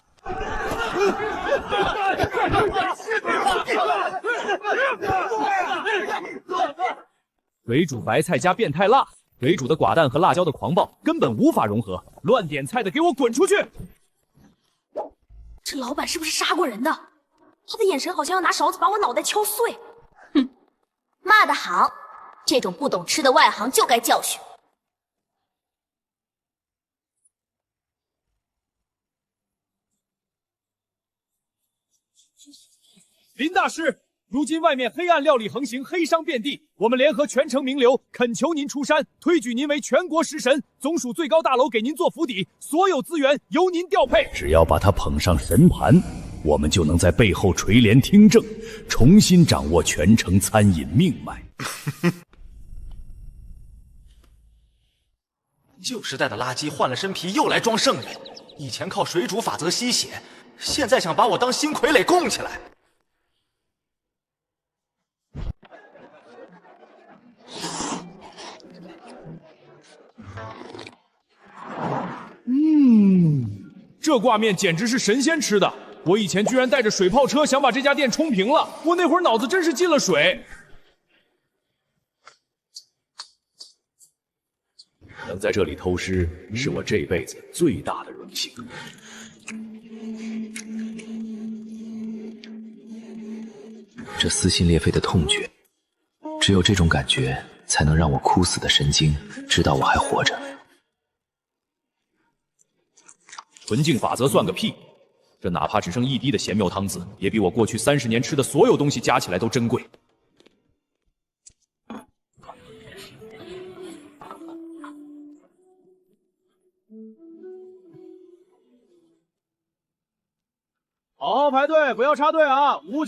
水煮白菜加变态辣，水煮的寡淡和辣椒的狂暴根本无法融合，乱点菜的给我滚出去！这老板是不是杀过人的？他的眼神好像要拿勺子把我脑袋敲碎。哼，骂得好，这种不懂吃的外行就该教训。林大师，如今外面黑暗料理横行，黑商遍地，我们联合全城名流，恳求您出山，推举您为全国食神，总署最高大楼给您做府邸，所有资源由您调配。只要把他捧上神坛，我们就能在背后垂帘听政，重新掌握全城餐饮命脉。旧时代的垃圾换了身皮又来装圣人，以前靠水煮法则吸血，现在想把我当新傀儡供起来。这挂面简直是神仙吃的！我以前居然带着水炮车想把这家店冲平了，我那会儿脑子真是进了水。能在这里偷师，是我这辈子最大的荣幸。这撕心裂肺的痛觉，只有这种感觉，才能让我枯死的神经知道我还活着。纯净法则算个屁！这哪怕只剩一滴的贤妙汤子，也比我过去30年吃的所有东西加起来都珍贵。好好排队，不要插队啊！59